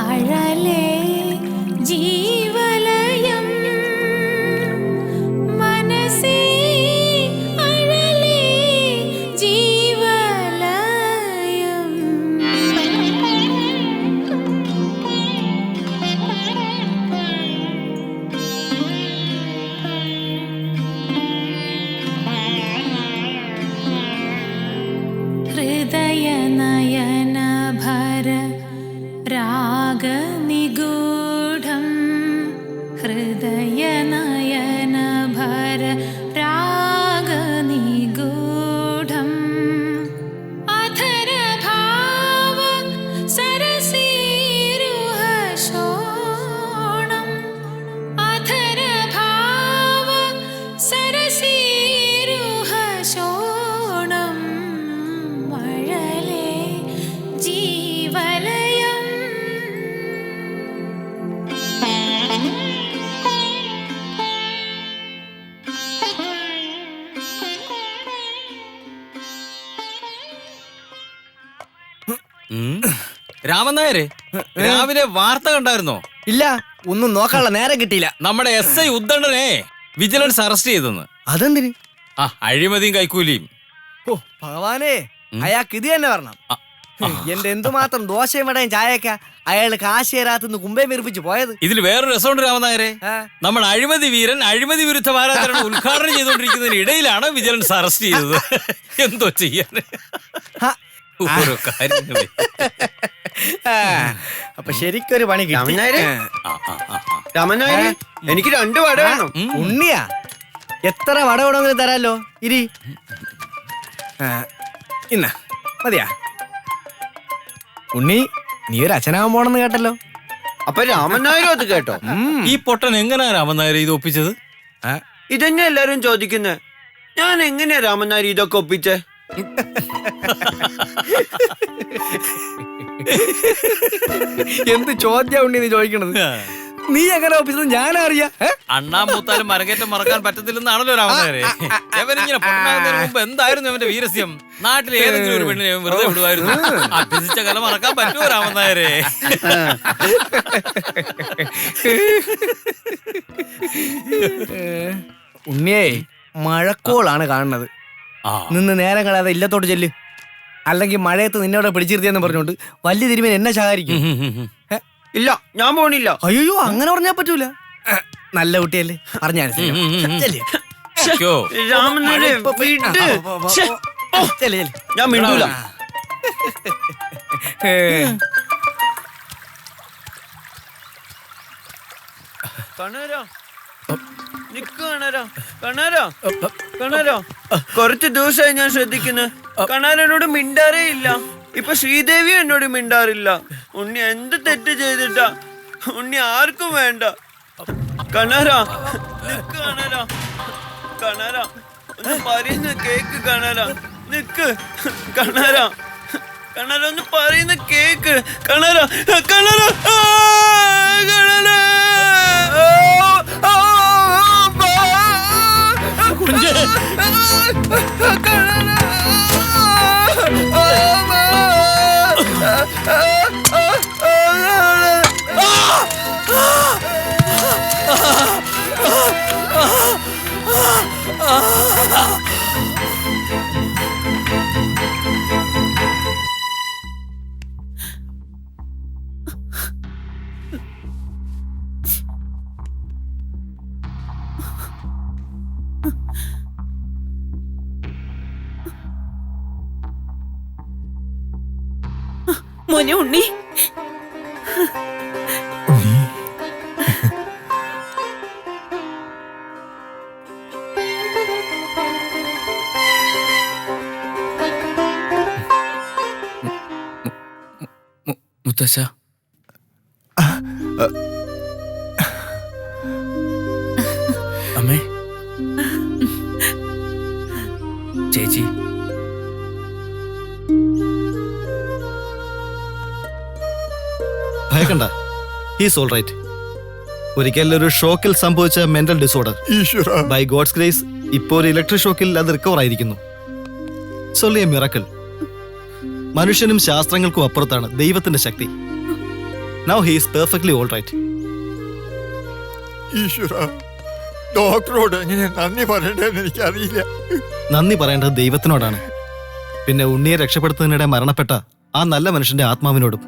അഴലേ ജീവലയം മനസേ അഴലേ ജീവലയം ഹൃദയനയന ഭര രാഗനിഗൂഢം ഹൃദയനയന ഭര രാഗനിഗൂഢം അധരഭാവ സരസീരുഹശോണം അധരഭാവ സരസീരുഹശോണം അഴലേ ജീവലയം രാമൻ നായരെ രാവിലെ വാർത്ത കണ്ടായിരുന്നോ? ഇല്ല, ഒന്നും നോക്കാനുള്ള നേരം കിട്ടിയില്ല. നമ്മുടെ SI ഉദ്ദണ്ഡനെ വിജിലൻസ് അറസ്റ്റ് ചെയ്തെന്ന്. അതെന്തിന്? ആ അഴിമതിയും കൈക്കൂലിയും. ഓ ഭഗവാനേ, അയാൾക്ക് ഇത് തന്നെ പറഞ്ഞം. എന്റെ എന്തുമാത്രം ദോശയും വടയും ചായക്ക അയാള് കാശ് തരാത്തുനിന്ന് കുമ്പേ വീർപ്പിച്ച് പോയത്. ഇതിൽ വേറൊരു രസമുണ്ട് രാമനായരെ. നമ്മുടെ അഴിമതി വീരൻ അഴിമതി വിരുദ്ധ വാരാചരണം ഉദ്ഘാടനം ചെയ്തുകൊണ്ടിരിക്കുന്നതിന് ഇടയിലാണ് വിജിലൻസ് അറസ്റ്റ് ചെയ്തത്. എന്തോ ചെയ്യാൻ ഓരോ കാര്യങ്ങള്. അപ്പൊ ശരിക്കൊരു പണി കിട്ടി. രാമനായരെ എനിക്ക് 2 വട വേണം. ഉണ്ണിയാ, എത്ര വട വേണമെങ്കിലും തരാലോ. ഇരി ഇന്ന മതിയാ. ഉണ്ണി, നീ ഒരു അച്ഛനാവാൻ പോണെന്ന് കേട്ടല്ലോ. അപ്പൊ രാമൻ നായരും അത് കേട്ടോ? ഈ പൊട്ടൻ എങ്ങനെയാ രാമൻ നായർ ഇത് ഒപ്പിച്ചത്? ഇതന്നെ എല്ലാരും ചോദിക്കുന്നത്. ഞാൻ എങ്ങനെയാ രാമൻ നായർ ഇതൊക്കെ ഒപ്പിച്ചേ? എന്ത് ചോദ്യം ഉണ്ണി നീ ചോദിക്കണത്? നീ എങ്ങനെ ഒപ്പിച്ചത് ഞാനറിയാ. അണ്ണാൻ മൂത്താലും മരകേറ്റം മറക്കാൻ പറ്റത്തില്ലെന്നാണല്ലോ രാമൻ നായരെ. ഇവനിങ്ങനെ പൊട്ടനാകുന്നതിന് മുമ്പ് എന്തായിരുന്നു അവന്റെ വീരസ്യം? നാട്ടിൽ ഏതെങ്കിലും ഒരു പെണ്ണിനെ വെറുതെ വിടുവായിരുന്നു. അഭ്യസിച്ച കല മറക്കാൻ പറ്റുമോ രാമൻ നായരെ? ഉണ്ണിയേ, മഴക്കോളാണ് കാണുന്നത്. നിന്ന് നേരം കളയാതെ ഇല്ലത്തോട്ട് ചെല്ല്. അല്ലെങ്കിൽ മഴയത്ത് നിന്നോടെ പിടിച്ചിരുത്തിയെന്ന് പറഞ്ഞോണ്ട് വലിയ തിരുമേൻ എന്നെ ശകാരിക്കും. ഇല്ല, ഞാൻ പോണില്ല. അയ്യോ, അങ്ങനെ പറഞ്ഞാ പറ്റൂല. നല്ല കുട്ടിയല്ലേ, പറഞ്ഞാൽ രാമൻ നായരെ വിട്. ഞാൻ മിണ്ടൂല. കണാരാ, നിക്ക് കണാരാ, കണാരാ, കണാരാ. കുറച്ച് ദിവസമായി ഞാൻ ശ്രദ്ധിക്കുന്നു. കണാരനോട് മിണ്ടാറേ ഇല്ല. ഇപ്പൊ ശ്രീദേവി എന്നോട് മിണ്ടാറില്ല. ഉണ്ണി എന്ത് തെറ്റ് ചെയ്തിട്ടാ? ഉണ്ണി ആർക്കും വേണ്ട. കണാരാ, നിക്ക് കണാരാ, കണാരാ, ഒന്ന് പറയുന്ന കേക്ക് കണാരാ, നിക്ക് കണാരാ, കണാരാ, ഒന്ന് പറയുന്ന കേക്ക് കണാരാ, കണാരാ, കണാരാ. മോനെ ഉണ്ണി, മുത്തശ്ശ, അമ്മേ, ചേച്ചി, ഭയക്കണ്ട, ഹീസ് ഓൾ റൈറ്റ്. ഒരിക്കൽ ഒരു ഷോക്കിൽ സംഭവിച്ച mental disorder. By God's grace ഇപ്പോൾ ഒരു ഇലക്ട്രിക് ഷോക്കിൽ അത് റിക്കവർ ആയിരിക്കുന്നു. So only a miracle. മനുഷ്യനും ശാസ്ത്രങ്ങൾക്കും അപ്പുറത്താണ് ദൈവത്തിന്റെ ശക്തി. Now he is perfectly all right. ഈശ്വര, ഡോക്ടറോട് എങ്ങനെ നന്ദി പറയേണ്ടതെന്ന് എനിക്കറിയില്ല. നന്ദി പറയേണ്ടത് ദൈവത്തിനോടാണ്. പിന്നെ ഉണ്ണിയെ രക്ഷപ്പെടുത്തുന്നതിനിടെ മരണപ്പെട്ട ആ നല്ല മനുഷ്യന്റെ ആത്മാവിനോടും.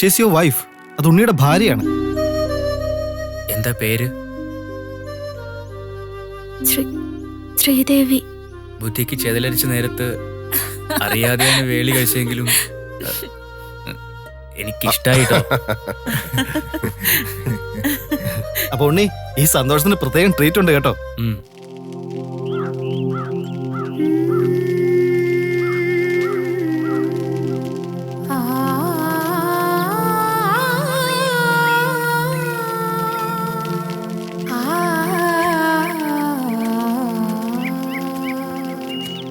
She's your wife. അത് ഉണ്ണിയുടെ ഭാര്യയാണ്. എന്താ പേര്? ശ്രീദേവി. ബുദ്ധിക്ക് ചെതലരിച്ച നേരത്ത് അറിയാതെയാണ് വേളി കഴിച്ചെങ്കിലും എനിക്കിഷ്ടായിട്ടോ. അപ്പൊ ഉണ്ണി, ഈ സന്തോഷത്തിന് പ്രത്യേകം ട്രീറ്റ് ഉണ്ട് കേട്ടോ.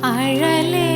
അഴലേ